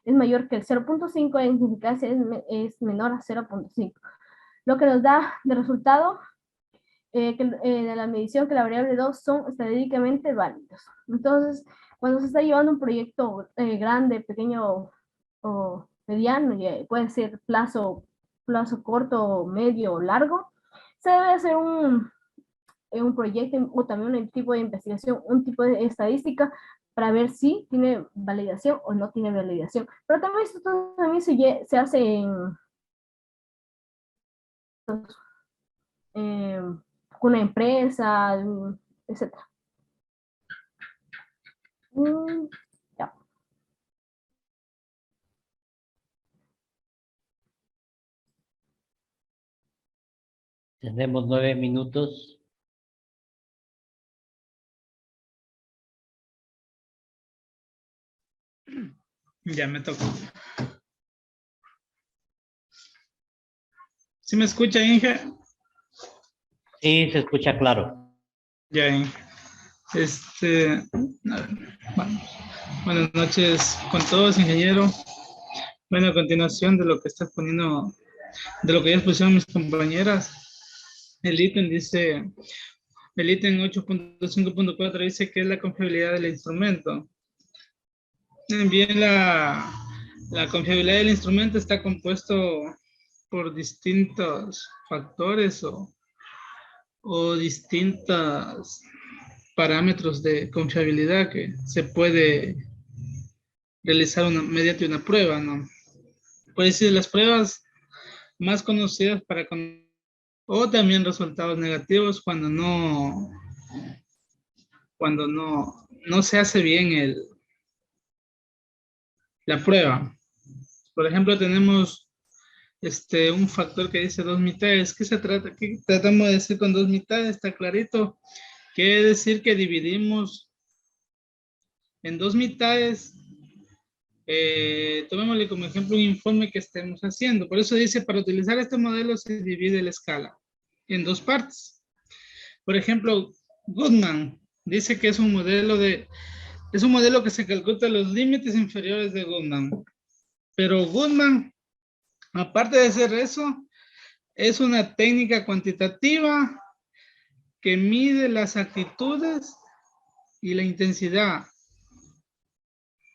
mayor que el 0.5, en significancia es menor a 0.5. Lo que nos da de resultado de la medición que la variable 2 son estadísticamente válidos. Entonces, cuando se está llevando un proyecto grande, pequeño o mediano, puede ser plazo corto, medio o largo, se debe hacer un proyecto o también un tipo de investigación, un tipo de estadística para ver si tiene validación o no tiene validación. Pero también esto también se hace en una empresa, etc. Ya. Tenemos 9 minutos. Ya me tocó. ¿Sí me escucha, Inge? Sí, se escucha claro. Ya, Inge. A ver, vamos. Buenas noches con todos, ingeniero. Bueno, a continuación de lo que está poniendo, de lo que ya expusieron mis compañeras, el ítem 8.5.4 dice que es la confiabilidad del instrumento. Bien, la confiabilidad del instrumento está compuesto por distintos factores o distintos parámetros de confiabilidad que se puede realizar mediante una prueba, ¿no? Puede ser las pruebas más conocidas o también resultados negativos cuando no se hace bien la prueba. Por ejemplo, tenemos un factor que dice 2 mitades. ¿Qué se trata? ¿Qué tratamos de decir con 2 mitades? Está clarito. Quiere decir que dividimos en 2 mitades. Tomémosle como ejemplo un informe que estemos haciendo. Por eso dice, para utilizar este modelo se divide la escala en 2 partes. Por ejemplo, Goodman dice que es un modelo que se calcula los límites inferiores de Goodman. Pero Goodman, aparte de hacer eso, es una técnica cuantitativa que mide las actitudes y la intensidad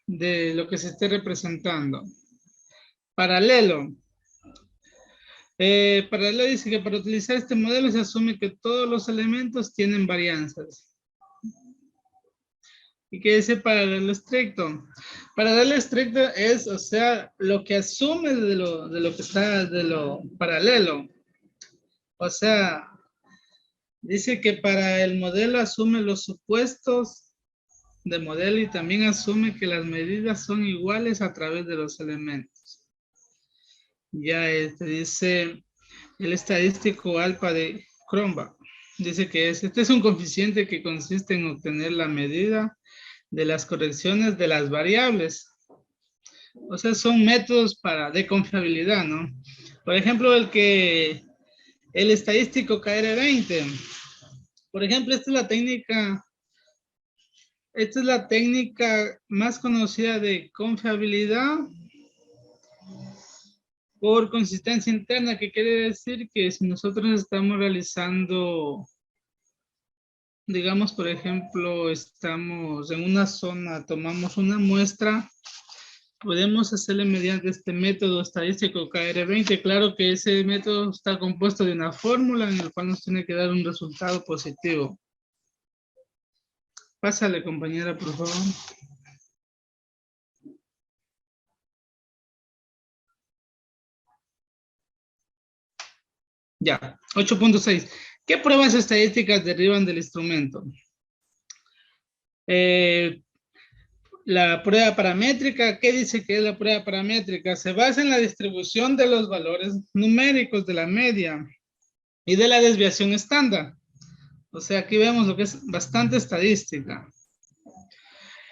de lo que se esté representando. Paralelo. Paralelo dice que para utilizar este modelo se asume que todos los elementos tienen varianzas. ¿Y qué dice paralelo estricto? Paralelo estricto es, o sea, lo que asume de lo que está de lo paralelo. O sea, dice que para el modelo asume los supuestos de modelo y también asume que las medidas son iguales a través de los elementos. Ya dice el estadístico alfa de Cronbach. Dice que este es un coeficiente que consiste en obtener la medida de las correcciones de las variables. O sea, son métodos de confiabilidad, ¿no? Por ejemplo, el estadístico KR20. Por ejemplo, esta es la técnica más conocida de confiabilidad por consistencia interna, que quiere decir que si nosotros estamos realizando, digamos, por ejemplo, estamos en una zona, tomamos una muestra, podemos hacerle mediante este método estadístico KR20. Claro que ese método está compuesto de una fórmula en el cual nos tiene que dar un resultado positivo. Pásale, compañera, por favor. Ya, 8.6. ¿Qué pruebas estadísticas derivan del instrumento? La prueba paramétrica, ¿qué dice que es la prueba paramétrica? Se basa en la distribución de los valores numéricos de la media y de la desviación estándar. O sea, aquí vemos lo que es bastante estadística.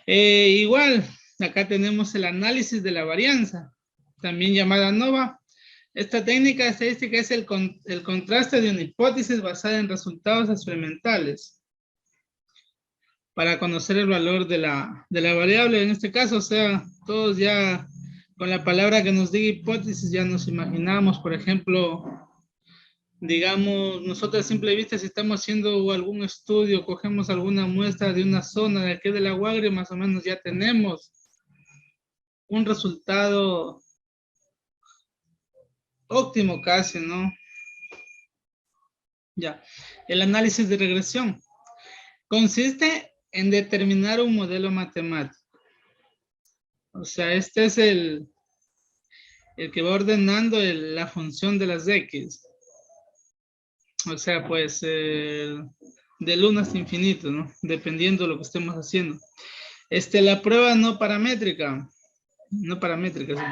Igual, acá tenemos el análisis de la varianza, también llamada ANOVA. Esta técnica estadística es el contraste de una hipótesis basada en resultados experimentales para conocer el valor de la variable. En este caso, o sea, todos ya con la palabra que nos diga hipótesis ya nos imaginamos, por ejemplo, digamos, nosotros a simple vista, si estamos haciendo algún estudio, cogemos alguna muestra de una zona de aquí de la Guagre, más o menos ya tenemos un resultado óptimo casi, ¿no? Ya, el análisis de regresión consiste en determinar un modelo matemático. O sea, este es el que va ordenando la función de las X. O sea, pues, del 1 hasta infinito, ¿no? Dependiendo de lo que estemos haciendo. La prueba no paramétrica. No paramétrica, sí.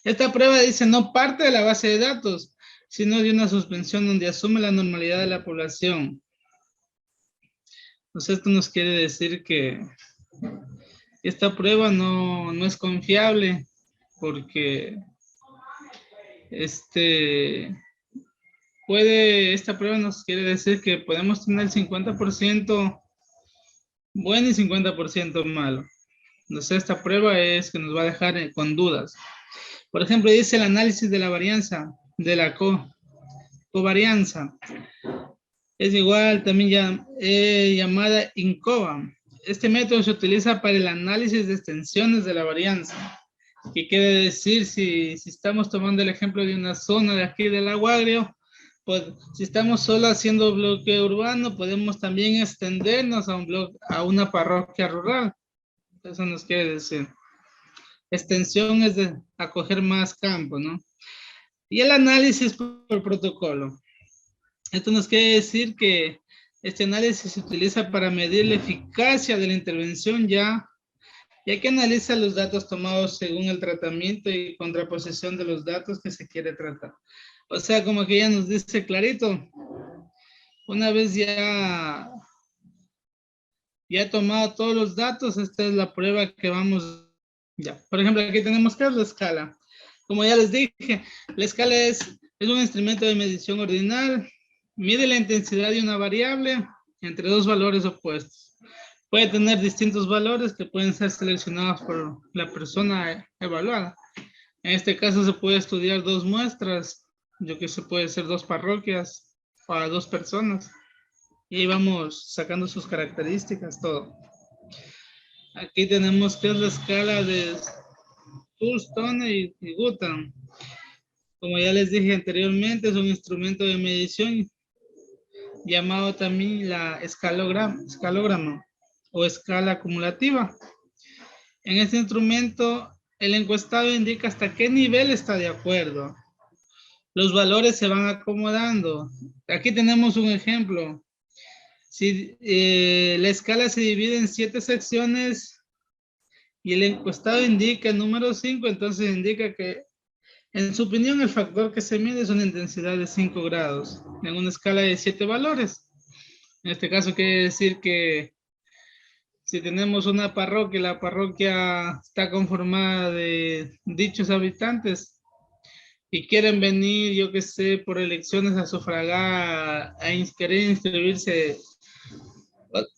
Esta prueba dice no parte de la base de datos, sino de una suspensión donde asume la normalidad de la población. Entonces esto nos quiere decir que esta prueba no es confiable porque esta prueba nos quiere decir que podemos tener el 50% bueno y 50% malo. Entonces esta prueba es que nos va a dejar con dudas. Por ejemplo, dice el análisis de la varianza, de la covarianza. Es igual también llamada INCOVA. Este método se utiliza para el análisis de extensiones de la varianza. ¿Qué quiere decir? Si estamos tomando el ejemplo de una zona de aquí del Lago Agrio, pues si estamos solo haciendo bloque urbano, podemos también extendernos a una parroquia rural. Eso nos quiere decir. Extensión es de acoger más campo, ¿no? Y el análisis por protocolo. Esto nos quiere decir que este análisis se utiliza para medir la eficacia de la intervención ya que analiza los datos tomados según el tratamiento y contraposición de los datos que se quiere tratar. O sea, como que ya nos dice clarito, una vez ya tomado todos los datos, esta es la prueba que vamos, ya. Por ejemplo, aquí tenemos que es la escala. Como ya les dije, la escala es un instrumento de medición ordinal, mide la intensidad de una variable entre dos valores opuestos. Puede tener distintos valores que pueden ser seleccionados por la persona evaluada. En este caso se puede estudiar dos muestras, yo que sé, puede ser dos parroquias para dos personas. Y ahí vamos sacando sus características, todo. Aquí tenemos que es la escala de Thurston y Gutham. Como ya les dije anteriormente, es un instrumento de medición llamado también la escalograma o escala acumulativa. En este instrumento, el encuestado indica hasta qué nivel está de acuerdo. Los valores se van acomodando. Aquí tenemos un ejemplo. Si la escala se divide en 7 secciones y el encuestado indica el número 5, entonces indica que, en su opinión, el factor que se mide es una intensidad de 5 grados en una escala de 7 valores. En este caso quiere decir que si tenemos una parroquia, la parroquia está conformada de dichos habitantes y quieren venir, yo que sé, por elecciones a sufragar, querer inscribirse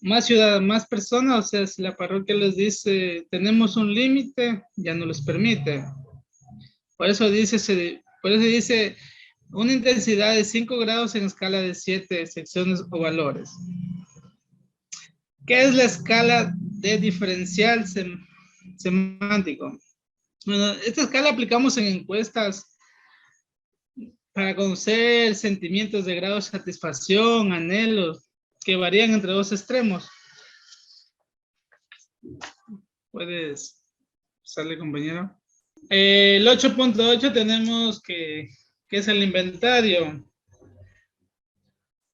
más personas, o sea, si la parroquia les dice, tenemos un límite, ya no les permite. Por eso dice una intensidad de 5 grados en escala de 7 secciones o valores. ¿Qué es la escala de diferencial semántico? Bueno, esta escala aplicamos en encuestas para conocer sentimientos de grado de satisfacción, anhelos, que varían entre dos extremos. ¿Puedes usarle, compañero? El 8.8 tenemos que es el inventario.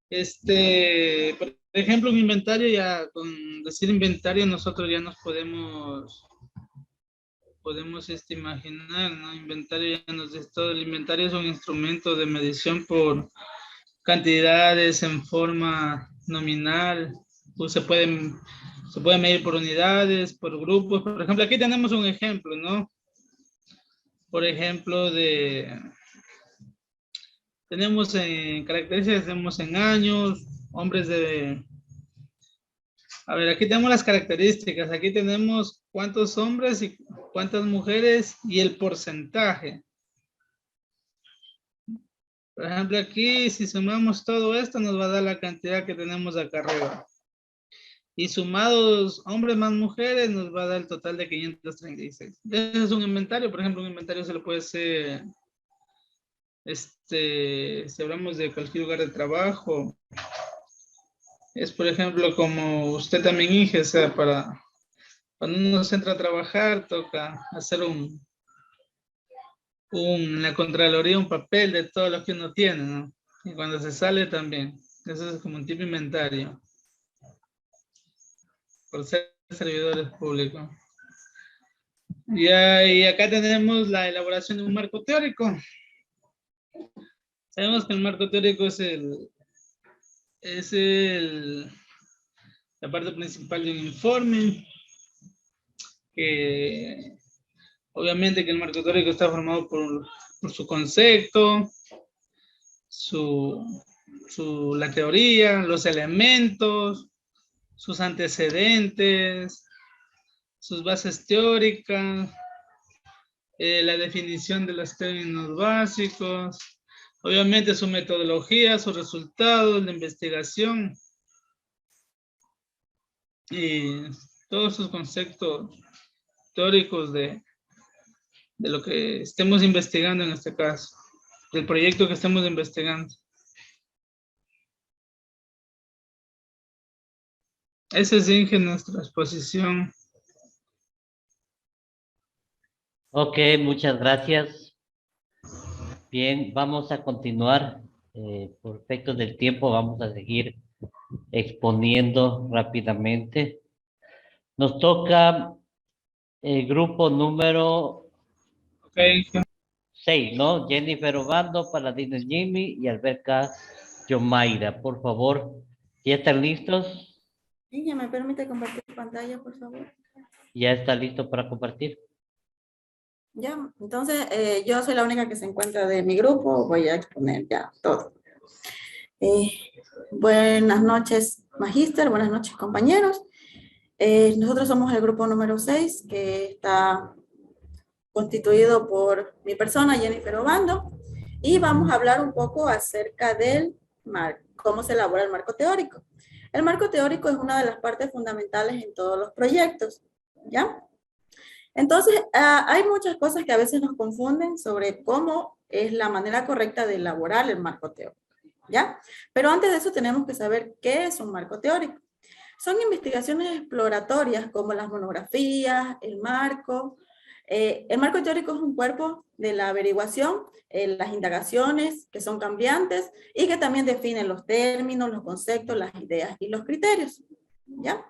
Por ejemplo, un inventario, ya con decir inventario nosotros ya nos podemos imaginar, ¿no? Inventario ya nos dice todo. El inventario es un instrumento de medición por cantidades en forma nominal, pues se puede medir por unidades, por grupos. Por ejemplo, aquí tenemos un ejemplo, ¿no? Por ejemplo, tenemos en características, tenemos en años, hombres de... A ver, aquí tenemos las características. Aquí tenemos cuántos hombres y cuántas mujeres y el porcentaje. Por ejemplo, aquí si sumamos todo esto nos va a dar la cantidad que tenemos acá arriba. Y sumados hombres más mujeres nos va a dar el total de 536. Ese es un inventario. Por ejemplo, un inventario se lo puede hacer, si hablamos de cualquier lugar de trabajo, es por ejemplo como usted también, Inge, o sea, cuando uno se entra a trabajar, toca hacer la Contraloría, un papel de todo lo que uno tiene, ¿no? Y cuando se sale también. Eso es como un tipo inventario. Por ser servidores públicos. Y acá tenemos la elaboración de un marco teórico. Sabemos que el marco teórico es la parte principal de un informe. Que obviamente que el marco teórico está formado por su concepto, la teoría, los elementos, sus antecedentes, sus bases teóricas, la definición de los términos básicos, obviamente su metodología, sus resultados, la investigación y todos sus conceptos teóricos de lo que estemos investigando en este caso, del proyecto que estemos investigando. Esa es Inge nuestra exposición. Ok, muchas gracias. Bien, vamos a continuar. Por efectos del tiempo, vamos a seguir exponiendo rápidamente. Nos toca el grupo número Ok, Inge. 6, ¿no? Jennifer Obando, Paladino Jimmy y Alberca Yomaira. Por favor, ¿ya están listos? Sí, ya me permite compartir pantalla, por favor. ¿Ya está listo para compartir? Ya, entonces yo soy la única que se encuentra de mi grupo, voy a exponer ya todo. Buenas noches, magíster, buenas noches, compañeros. Nosotros somos el grupo número 6, que está constituido por mi persona, Jennifer Obando, y vamos a hablar un poco acerca del cómo se elabora el marco teórico. El marco teórico es una de las partes fundamentales en todos los proyectos, ¿ya? Entonces, hay muchas cosas que a veces nos confunden sobre cómo es la manera correcta de elaborar el marco teórico, ¿ya? Pero antes de eso tenemos que saber qué es un marco teórico. Son investigaciones exploratorias como las monografías, el marco. El marco teórico es un cuerpo de la averiguación, las indagaciones que son cambiantes y que también definen los términos, los conceptos, las ideas y los criterios. ¿Ya?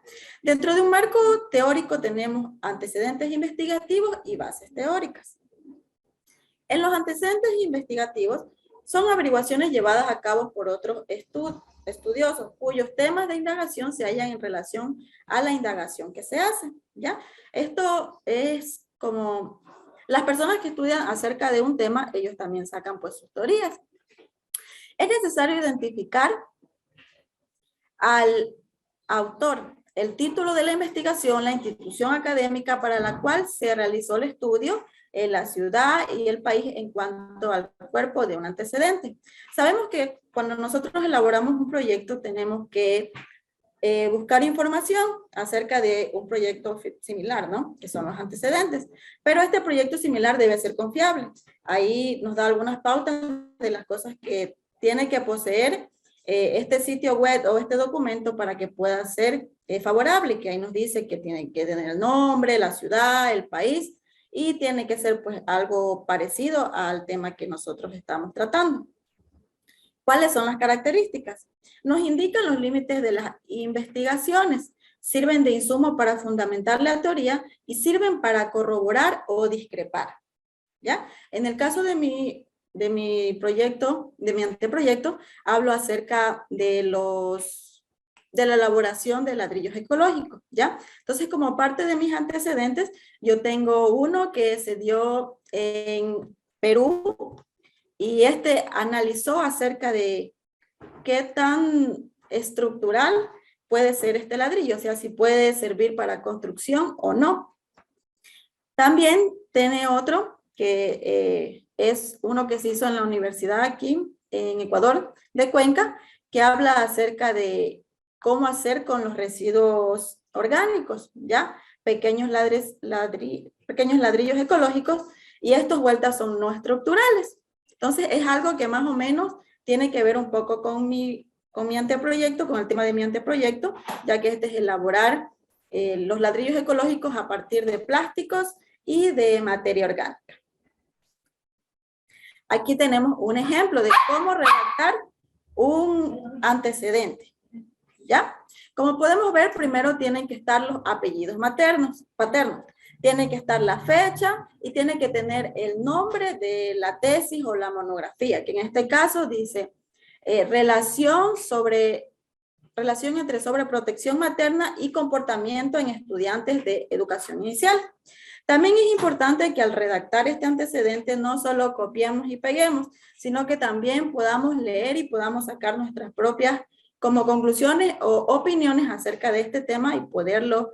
Dentro de un marco teórico tenemos antecedentes investigativos y bases teóricas. En los antecedentes investigativos son averiguaciones llevadas a cabo por otros estudiosos cuyos temas de indagación se hallan en relación a la indagación que se hace. ¿Ya? Esto es como las personas que estudian acerca de un tema, ellos también sacan pues sus teorías. Es necesario identificar al autor, el título de la investigación, la institución académica para la cual se realizó el estudio, la ciudad y el país en cuanto al cuerpo de un antecedente. Sabemos que cuando nosotros elaboramos un proyecto tenemos que buscar información acerca de un proyecto similar, ¿no? Que son los antecedentes. Pero este proyecto similar debe ser confiable. Ahí nos da algunas pautas de las cosas que tiene que poseer este sitio web o este documento para que pueda ser favorable, que ahí nos dice que tiene que tener el nombre, la ciudad, el país, y tiene que ser pues algo parecido al tema que nosotros estamos tratando. ¿Cuáles son las características? Nos indican los límites de las investigaciones, sirven de insumo para fundamentar la teoría y sirven para corroborar o discrepar. ¿Ya? En el caso de mi proyecto, de mi anteproyecto, hablo acerca de la elaboración de ladrillos ecológicos, ¿ya? Entonces, como parte de mis antecedentes, yo tengo uno que se dio en Perú y analizó acerca de qué tan estructural puede ser este ladrillo, o sea, si puede servir para construcción o no. También tiene otro que es uno que se hizo en la universidad aquí en Ecuador, de Cuenca, que habla acerca de cómo hacer con los residuos orgánicos, ¿ya? Pequeños ladrillos ecológicos, y estos vueltas son no estructurales. Entonces es algo que más o menos tiene que ver un poco con mi anteproyecto, con el tema de mi anteproyecto, ya que este es elaborar los ladrillos ecológicos a partir de plásticos y de materia orgánica. Aquí tenemos un ejemplo de cómo redactar un antecedente, ¿ya? Como podemos ver, primero tienen que estar los apellidos paternos. Tiene que estar la fecha y tiene que tener el nombre de la tesis o la monografía, que en este caso dice relación entre sobreprotección materna y comportamiento en estudiantes de educación inicial. También es importante que al redactar este antecedente no solo copiemos y peguemos, sino que también podamos leer y podamos sacar nuestras propias como conclusiones o opiniones acerca de este tema y poderlo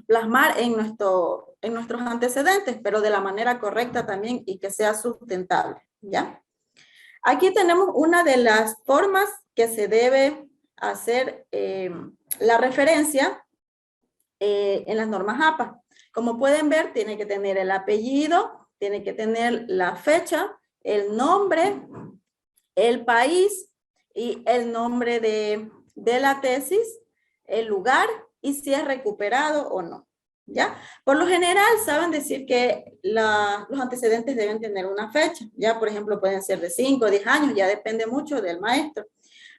plasmar en nuestros antecedentes, pero de la manera correcta también y que sea sustentable, ¿ya? Aquí tenemos una de las formas que se debe hacer la referencia en las normas APA. Como pueden ver, tiene que tener el apellido, tiene que tener la fecha, el nombre, el país y el nombre de la tesis, el lugar y si es recuperado o no, ¿ya? Por lo general saben decir que los antecedentes deben tener una fecha, ya por ejemplo pueden ser de 5 o 10 años, ya depende mucho del maestro.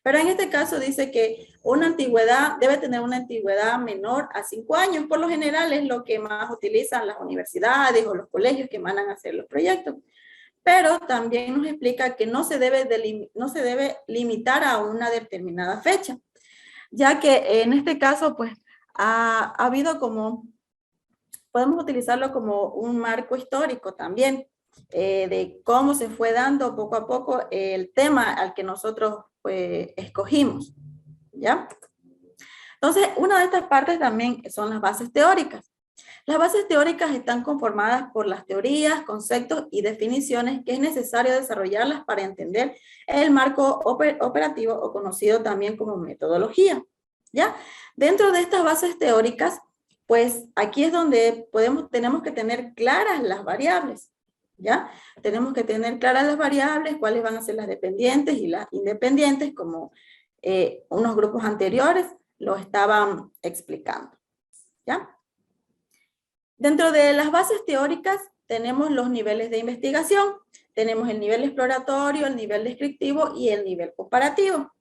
Pero en este caso dice que una antigüedad debe tener una antigüedad menor a 5 años. Por lo general es lo que más utilizan las universidades o los colegios que mandan a hacer los proyectos. Pero también nos explica que no se debe limitar a una determinada fecha, ya que en este caso pues ha habido como, podemos utilizarlo como un marco histórico también, de cómo se fue dando poco a poco el tema al que nosotros pues escogimos, ¿ya? Entonces, una de estas partes también son las bases teóricas. Las bases teóricas están conformadas por las teorías, conceptos y definiciones que es necesario desarrollarlas para entender el marco operativo o conocido también como metodología, ¿ya? Dentro de estas bases teóricas, pues aquí es donde tenemos que tener claras las variables, ¿ya? Tenemos que tener claras las variables, cuáles van a ser las dependientes y las independientes, como unos grupos anteriores lo estaban explicando, ¿ya? Dentro de las bases teóricas tenemos los niveles de investigación, tenemos el nivel exploratorio, el nivel descriptivo y el nivel comparativo.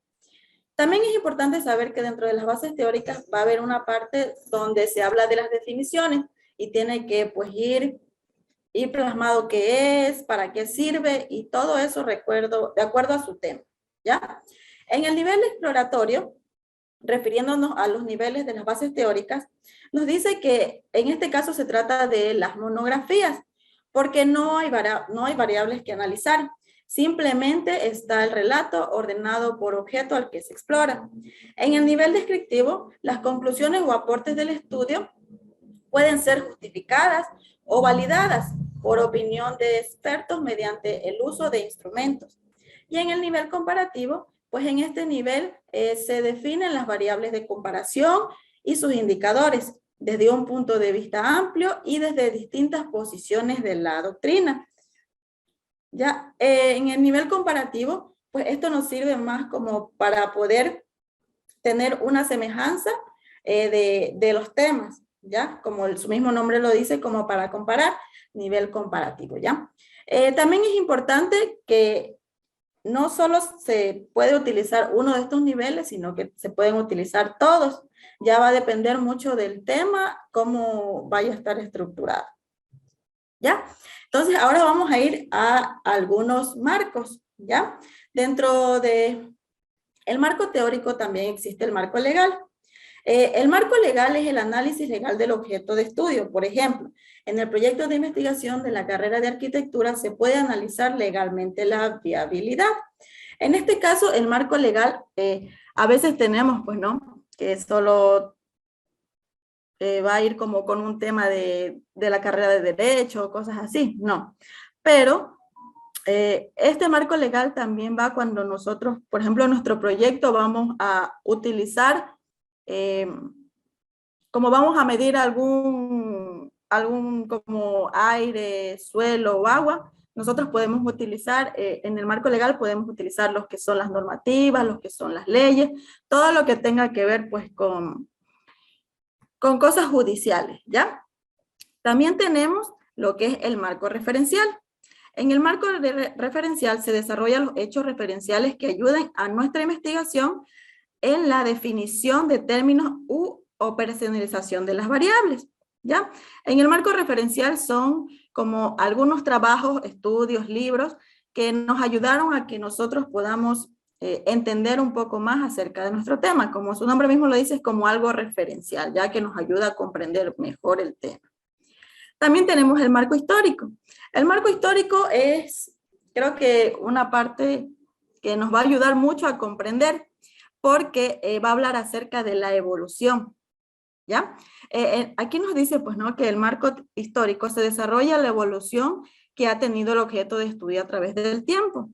También es importante saber que dentro de las bases teóricas va a haber una parte donde se habla de las definiciones y tiene que pues ir plasmado qué es, para qué sirve y todo eso de acuerdo a su tema, ¿ya? En el nivel exploratorio, refiriéndonos a los niveles de las bases teóricas, nos dice que en este caso se trata de las monografías, porque no hay variables que analizar. Simplemente está el relato ordenado por objeto al que se explora. En el nivel descriptivo, las conclusiones o aportes del estudio pueden ser justificadas o validadas por opinión de expertos mediante el uso de instrumentos. Y en el nivel comparativo, pues en este nivel se definen las variables de comparación y sus indicadores desde un punto de vista amplio y desde distintas posiciones de la doctrina. Ya en el nivel comparativo, pues esto nos sirve más como para poder tener una semejanza de los temas, ¿ya? Como su mismo nombre lo dice, como para comparar, nivel comparativo, ¿ya? También es importante que no solo se puede utilizar uno de estos niveles, sino que se pueden utilizar todos. Ya va a depender mucho del tema, cómo vaya a estar estructurado, ¿ya? Entonces, ahora vamos a ir a algunos marcos, ¿ya? Dentro de el marco teórico también existe el marco legal. El marco legal es el análisis legal del objeto de estudio. Por ejemplo, en el proyecto de investigación de la carrera de arquitectura se puede analizar legalmente la viabilidad. En este caso, el marco legal, a veces tenemos, pues, ¿no? Que solo va a ir como con un tema de la carrera de derecho o cosas así, no. Pero este marco legal también va cuando nosotros, por ejemplo, en nuestro proyecto vamos a utilizar, como vamos a medir algún como aire, suelo o agua, nosotros podemos utilizar, en el marco legal podemos utilizar los que son las normativas, los que son las leyes, todo lo que tenga que ver pues con cosas judiciales, ¿ya? También tenemos lo que es el marco referencial. En el marco referencial se desarrollan los hechos referenciales que ayuden a nuestra investigación en la definición de términos u operacionalización de las variables, ¿ya? En el marco referencial son como algunos trabajos, estudios, libros que nos ayudaron a que nosotros podamos entender un poco más acerca de nuestro tema. Como su nombre mismo lo dice, es como algo referencial, ya que nos ayuda a comprender mejor el tema. También tenemos el marco histórico. El marco histórico es, creo que una parte que nos va a ayudar mucho a comprender, porque va a hablar acerca de la evolución, ¿ya? Aquí nos dice, pues, ¿no? Que el marco histórico se desarrolla la evolución que ha tenido el objeto de estudio a través del tiempo.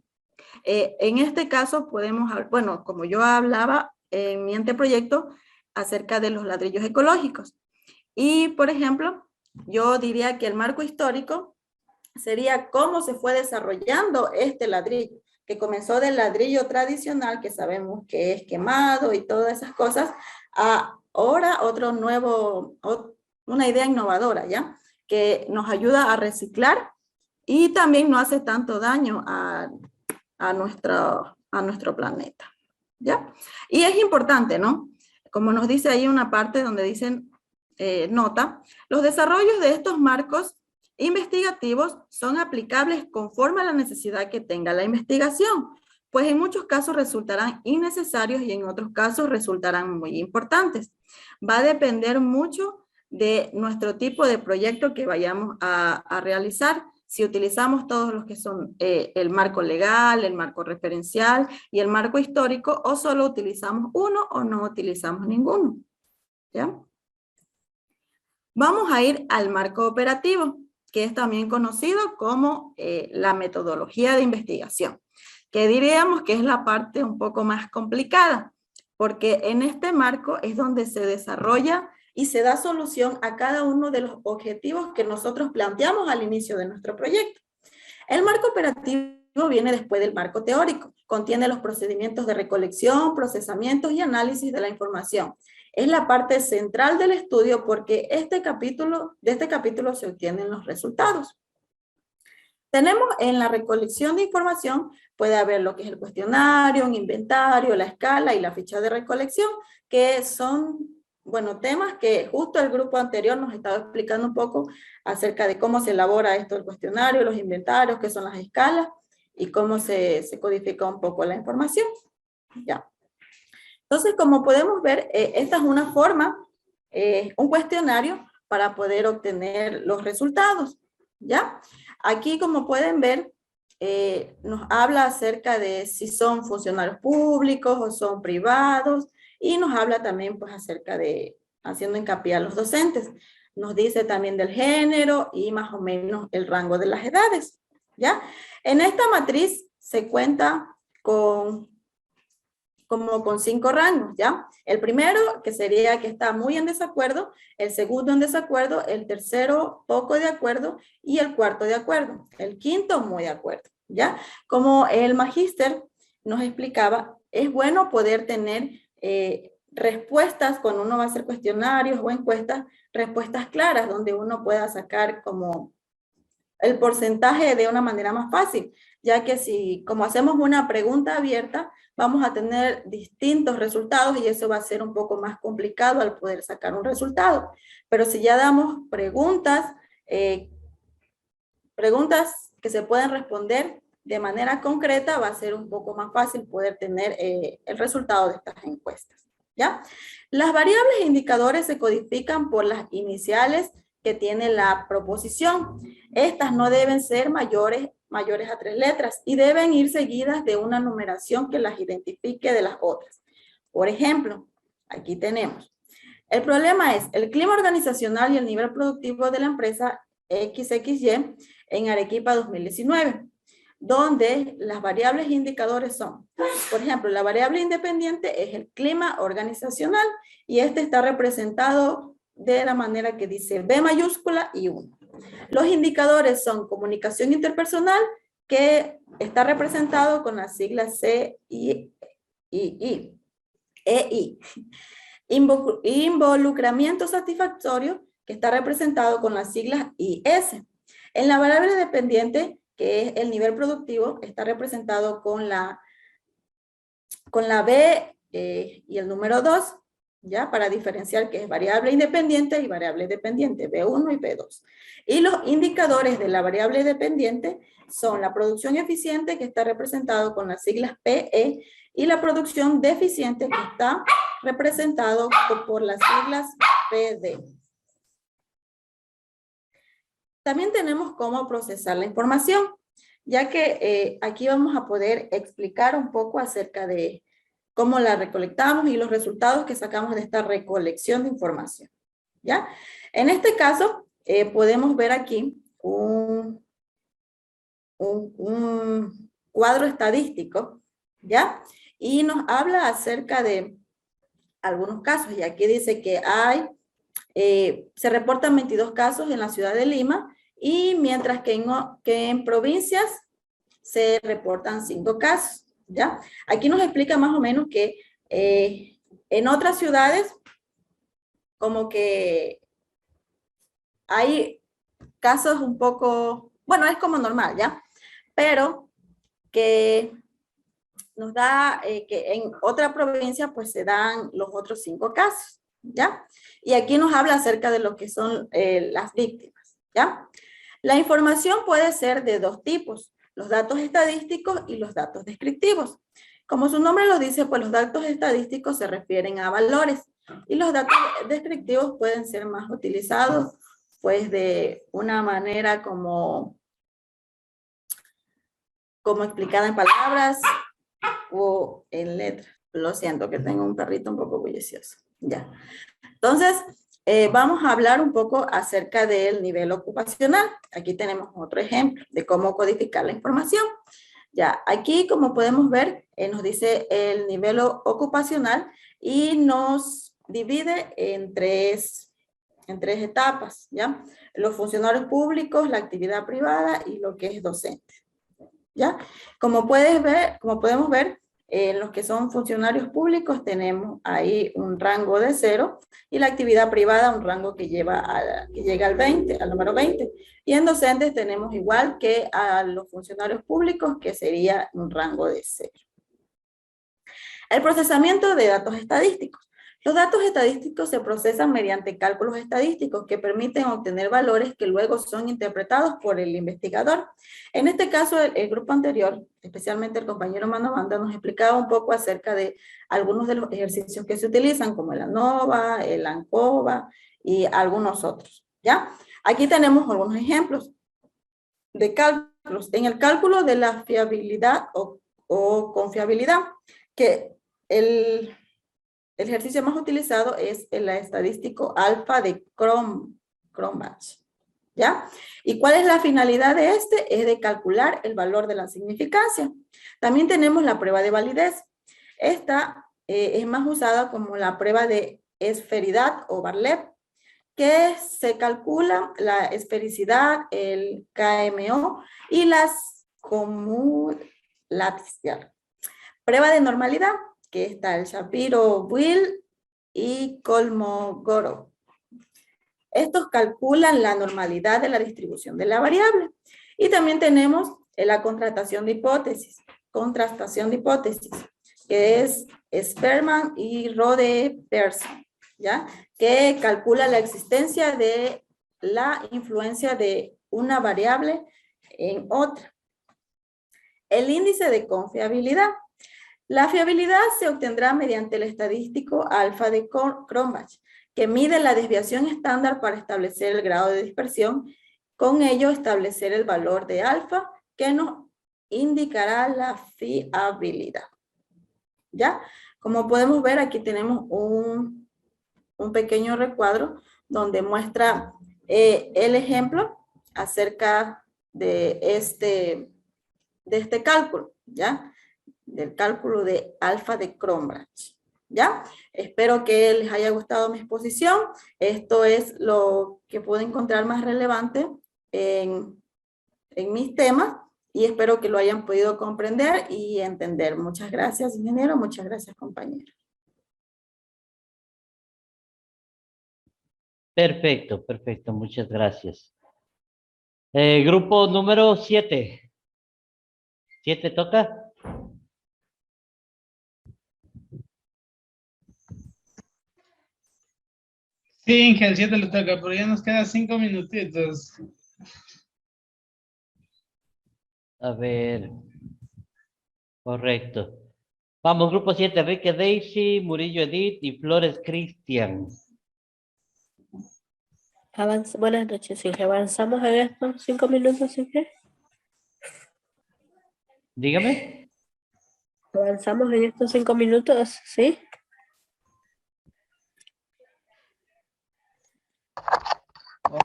En este caso podemos, bueno, como yo hablaba en mi anteproyecto acerca de los ladrillos ecológicos. Y, por ejemplo, yo diría que el marco histórico sería cómo se fue desarrollando este ladrillo, que comenzó del ladrillo tradicional, que sabemos que es quemado y todas esas cosas, a ahora otro nuevo, una idea innovadora, ¿ya? Que nos ayuda a reciclar y también no hace tanto daño a nuestro planeta, ¿ya? Y es importante, ¿no? Como nos dice ahí una parte donde dicen, nota, los desarrollos de estos marcos investigativos son aplicables conforme a la necesidad que tenga la investigación, pues en muchos casos resultarán innecesarios y en otros casos resultarán muy importantes. Va a depender mucho de nuestro tipo de proyecto que vayamos a realizar, si utilizamos todos los que son el marco legal, el marco referencial y el marco histórico, o solo utilizamos uno o no utilizamos ninguno, ¿ya? Vamos a ir al marco operativo, que es también conocido como la metodología de investigación, que diríamos que es la parte un poco más complicada, porque en este marco es donde se desarrolla y se da solución a cada uno de los objetivos que nosotros planteamos al inicio de nuestro proyecto. El marco operativo viene después del marco teórico, contiene los procedimientos de recolección, procesamiento y análisis de la información. Es la parte central del estudio porque de este capítulo se obtienen los resultados. Tenemos en la recolección de información, puede haber lo que es el cuestionario, un inventario, la escala y la ficha de recolección, que son, bueno, temas que justo el grupo anterior nos estaba explicando un poco acerca de cómo se elabora esto, el cuestionario, los inventarios, qué son las escalas y cómo se codifica un poco la información. Ya. Entonces, como podemos ver, esta es una forma, un cuestionario para poder obtener los resultados, ¿ya? Aquí, como pueden ver, nos habla acerca de si son funcionarios públicos o son privados, y nos habla también, pues, acerca de, haciendo hincapié a los docentes. Nos dice también del género y más o menos el rango de las edades, ¿ya? En esta matriz se cuenta con 5 rangos, ¿ya? El primero, que sería que está muy en desacuerdo, el segundo en desacuerdo, el tercero poco de acuerdo y el cuarto de acuerdo, el quinto muy de acuerdo, ¿ya? Como el magíster nos explicaba, es bueno poder tener respuestas cuando uno va a hacer cuestionarios o encuestas, respuestas claras donde uno pueda sacar como el porcentaje de una manera más fácil, ya que si como hacemos una pregunta abierta, vamos a tener distintos resultados y eso va a ser un poco más complicado al poder sacar un resultado. Pero si ya damos preguntas que se pueden responder de manera concreta, va a ser un poco más fácil poder tener el resultado de estas encuestas, ¿ya? Las variables e indicadores se codifican por las iniciales que tiene la proposición. Estas no deben ser mayores a 3 letras y deben ir seguidas de una numeración que las identifique de las otras. Por ejemplo, aquí tenemos. El problema es el clima organizacional y el nivel productivo de la empresa XXY en Arequipa 2019, donde las variables e indicadores son, por ejemplo, la variable independiente es el clima organizacional y este está representado de la manera que dice B mayúscula y 1. Los indicadores son comunicación interpersonal, que está representado con las siglas C, I, I, E, I. Involucramiento satisfactorio, que está representado con las siglas IS. En la variable dependiente, que es el nivel productivo, está representado con la B y el número 2, ¿ya? Para diferenciar que es variable independiente y variable dependiente, B1 y B2. Y los indicadores de la variable dependiente son la producción eficiente, que está representado con las siglas PE, y la producción deficiente, que está representado por las siglas PD. También tenemos cómo procesar la información, ya que aquí vamos a poder explicar un poco acerca de cómo la recolectamos y los resultados que sacamos de esta recolección de información. ¿Ya? En este caso, podemos ver aquí un cuadro estadístico, ¿ya? Y nos habla acerca de algunos casos. Y aquí dice que se reportan 22 casos en la ciudad de Lima, y mientras que en provincias se reportan 5 casos, ¿ya? Aquí nos explica más o menos que en otras ciudades como que hay casos un poco, bueno, es como normal, ¿ya? Pero que nos da que en otra provincia pues se dan los otros 5 casos, ¿ya? Y aquí nos habla acerca de lo que son las víctimas, ¿ya? La información puede ser de 2 tipos, los datos estadísticos y los datos descriptivos. Como su nombre lo dice, pues los datos estadísticos se refieren a valores y los datos descriptivos pueden ser más utilizados pues de una manera como explicada en palabras o en letras. Lo siento que tengo un perrito un poco bullicioso. Ya. Entonces, vamos a hablar un poco acerca del nivel ocupacional. Aquí tenemos otro ejemplo de cómo codificar la información. Ya, aquí como podemos ver, nos dice el nivel ocupacional y nos divide en tres etapas, ¿ya? Los funcionarios públicos, la actividad privada y lo que es docente, ¿ya? Como podemos ver, los que son funcionarios públicos tenemos ahí un rango de 0 y la actividad privada un rango que llega al 20, al número 20. Y en docentes tenemos igual que a los funcionarios públicos, que sería un rango de 0. El procesamiento de datos estadísticos. Los datos estadísticos se procesan mediante cálculos estadísticos que permiten obtener valores que luego son interpretados por el investigador. En este caso, el grupo anterior, especialmente el compañero Manobanda, nos explicaba un poco acerca de algunos de los ejercicios que se utilizan, como el ANOVA, el ANCOVA y algunos otros, ¿ya? Aquí tenemos algunos ejemplos de cálculos. En el cálculo de la fiabilidad o confiabilidad, que el ejercicio más utilizado es el estadístico alfa de Cronbach, ¿ya? ¿Y cuál es la finalidad de este? Es de calcular el valor de la significancia. También tenemos la prueba de validez. Esta es más usada como la prueba de esferidad o Bartlett, que se calcula la esfericidad, el KMO y las comulatis. Prueba de normalidad, que está el Shapiro-Wills y Kolmogorov. Estos calculan la normalidad de la distribución de la variable. Y también tenemos la contrastación de hipótesis, que es Sperman y Rode-Pearson, ¿ya? Que calcula la existencia de la influencia de una variable en otra. El índice de confiabilidad. La fiabilidad se obtendrá mediante el estadístico alfa de Cronbach, que mide la desviación estándar para establecer el grado de dispersión. Con ello, establecer el valor de alfa que nos indicará la fiabilidad, ¿ya? Como podemos ver, aquí tenemos un pequeño recuadro donde muestra el ejemplo acerca de este cálculo, ¿ya? Del cálculo de alfa de Cronbach, ¿ya? Espero que les haya gustado mi exposición. Esto es lo que puedo encontrar más relevante en mis temas y espero que lo hayan podido comprender y entender. Muchas gracias, ingeniero. Muchas gracias, compañero. Perfecto, perfecto. Muchas gracias. Grupo número 7. ¿7 toca? Sí, Ingel, 7 le toca, pero ya nos quedan 5 minutitos. A ver. Correcto. Vamos, grupo 7, Enrique Daisy, Murillo Edith y Flores Cristian. Buenas noches, Inge. ¿Avanzamos en estos 5 minutos, Inge? Dígame. Avanzamos en estos 5 minutos, ¿sí?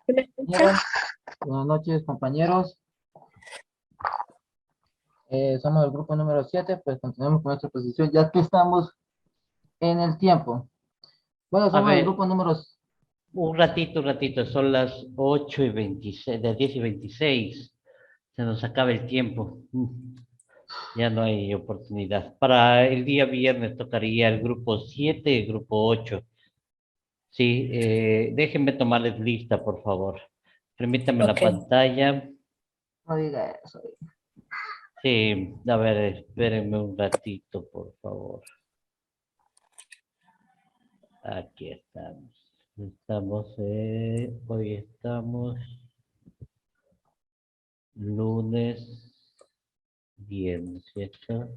¿Sí me escuchan? Buenas noches, compañeros. Somos el grupo número 7, pues continuamos con nuestra posición, ya que estamos en el tiempo. Bueno, A somos el ver, grupo número... un ratito, son las 8:26, de 10:26. Se nos acaba el tiempo. Ya no hay oportunidad. Para el día viernes tocaría el grupo 7 y el grupo 8. Sí, déjenme tomarles lista, por favor. Permítanme la Ok. pantalla. No diga eso. Sí, a ver, espérenme un ratito, por favor. Aquí estamos. Hoy estamos lunes, viernes, ¿cierto?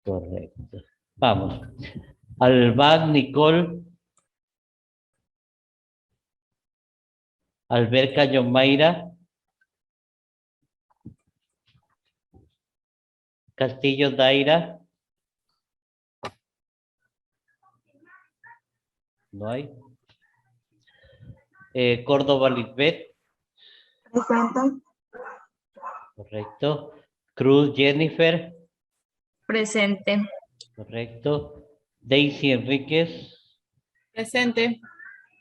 Correcto. Vamos. Alban, Nicole. Alberca, Yomaira. Castillo, Daira. No hay. Córdoba, Lisbeth. Presente. Correcto. Cruz, Jennifer. Presente. Correcto. Daisy Enríquez. Presente.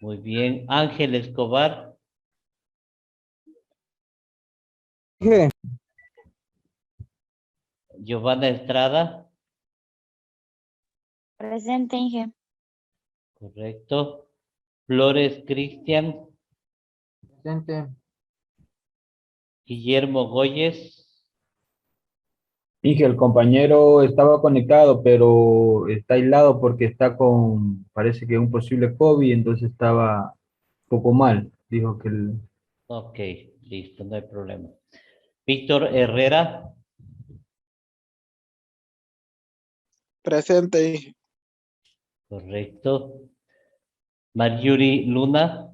Muy bien. Ángel Escobar. Giovanna Estrada. Presente, Inge. Correcto. Flores Cristian. Presente. Guillermo Goyes. Dije, el compañero estaba conectado, pero está aislado porque está con, parece que un posible COVID, entonces estaba un poco mal. Dijo que Ok, listo, no hay problema. Víctor Herrera. Presente. Correcto. Marjorie Luna.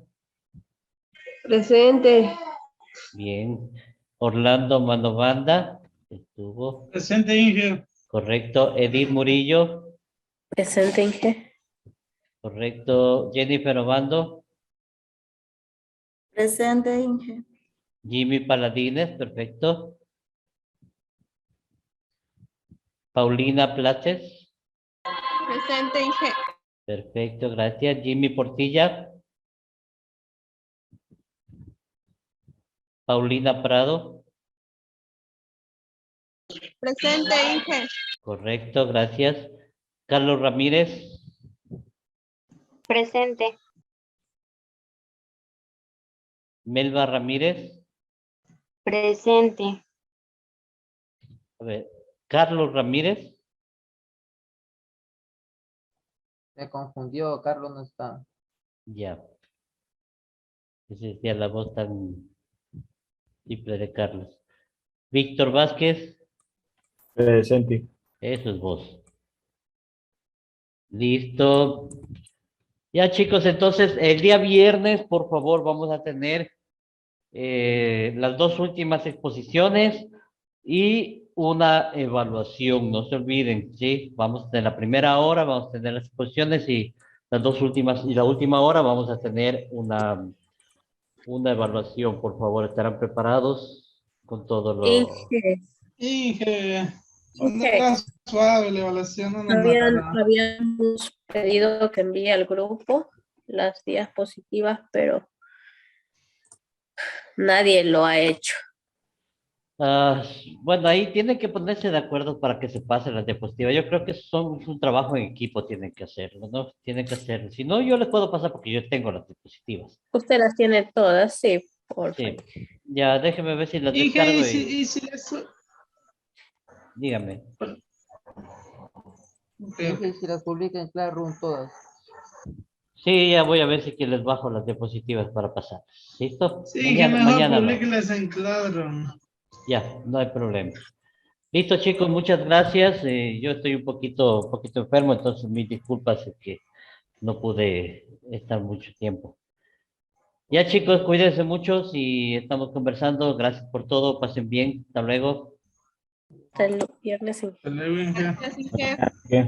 Presente. Bien. Orlando Manobanda. Estuvo. Presente, Inge. Correcto. Edith Murillo. Presente, Inge. Correcto. Jennifer Obando. Presente, Inge. Jimmy Paladines. Perfecto. Paulina Places. Presente, Inge. Perfecto, gracias. Jimmy Portilla. Paulina Prado. Presente, Inge. Correcto, gracias. Carlos Ramírez. Presente. Melba Ramírez. Presente. A ver, Carlos Ramírez. Se confundió, Carlos no está. Ya. Esa es ya la voz tan simple de Carlos. Víctor Vázquez. presente. Eso es vos. Listo. Ya, chicos, entonces el día viernes, por favor, vamos a tener las dos últimas exposiciones y una evaluación. No se olviden, ¿sí? Vamos a tener la primera hora, vamos a tener las exposiciones y las dos últimas, y la última hora vamos a tener una evaluación. Por favor, estarán preparados con todo lo... Inge. Inge. Inge. Anda suave la evaluación, no nos mata nada. Habíamos pedido que envíe al grupo las diapositivas, pero nadie lo ha hecho. Bueno, ahí tienen que ponerse de acuerdo para que se pasen las diapositivas. Yo creo que es un trabajo en equipo, tienen que hacerlo, ¿no? Tienen que hacerlo. Si no, yo les puedo pasar porque yo tengo las diapositivas. Usted las tiene todas, sí, por Sí. favor. Ya, déjeme ver si las Inge, descargo y si eso... dígame. Dije, si las publica en Classroom todas. Sí, ya voy a ver si que les bajo las diapositivas para pasar. ¿Listo? Sí, Inge, mejor mañana lo hago. publíquelas en Classroom. Ya, no hay problema. Listo, chicos, muchas gracias. Yo estoy un poquito enfermo, entonces mis disculpas es que no pude estar mucho tiempo. Ya, chicos, cuídense mucho si estamos conversando. Gracias por todo. Pasen bien. Hasta luego. Hasta el viernes. Hasta luego, Inge. Gracias, Inge. Bien.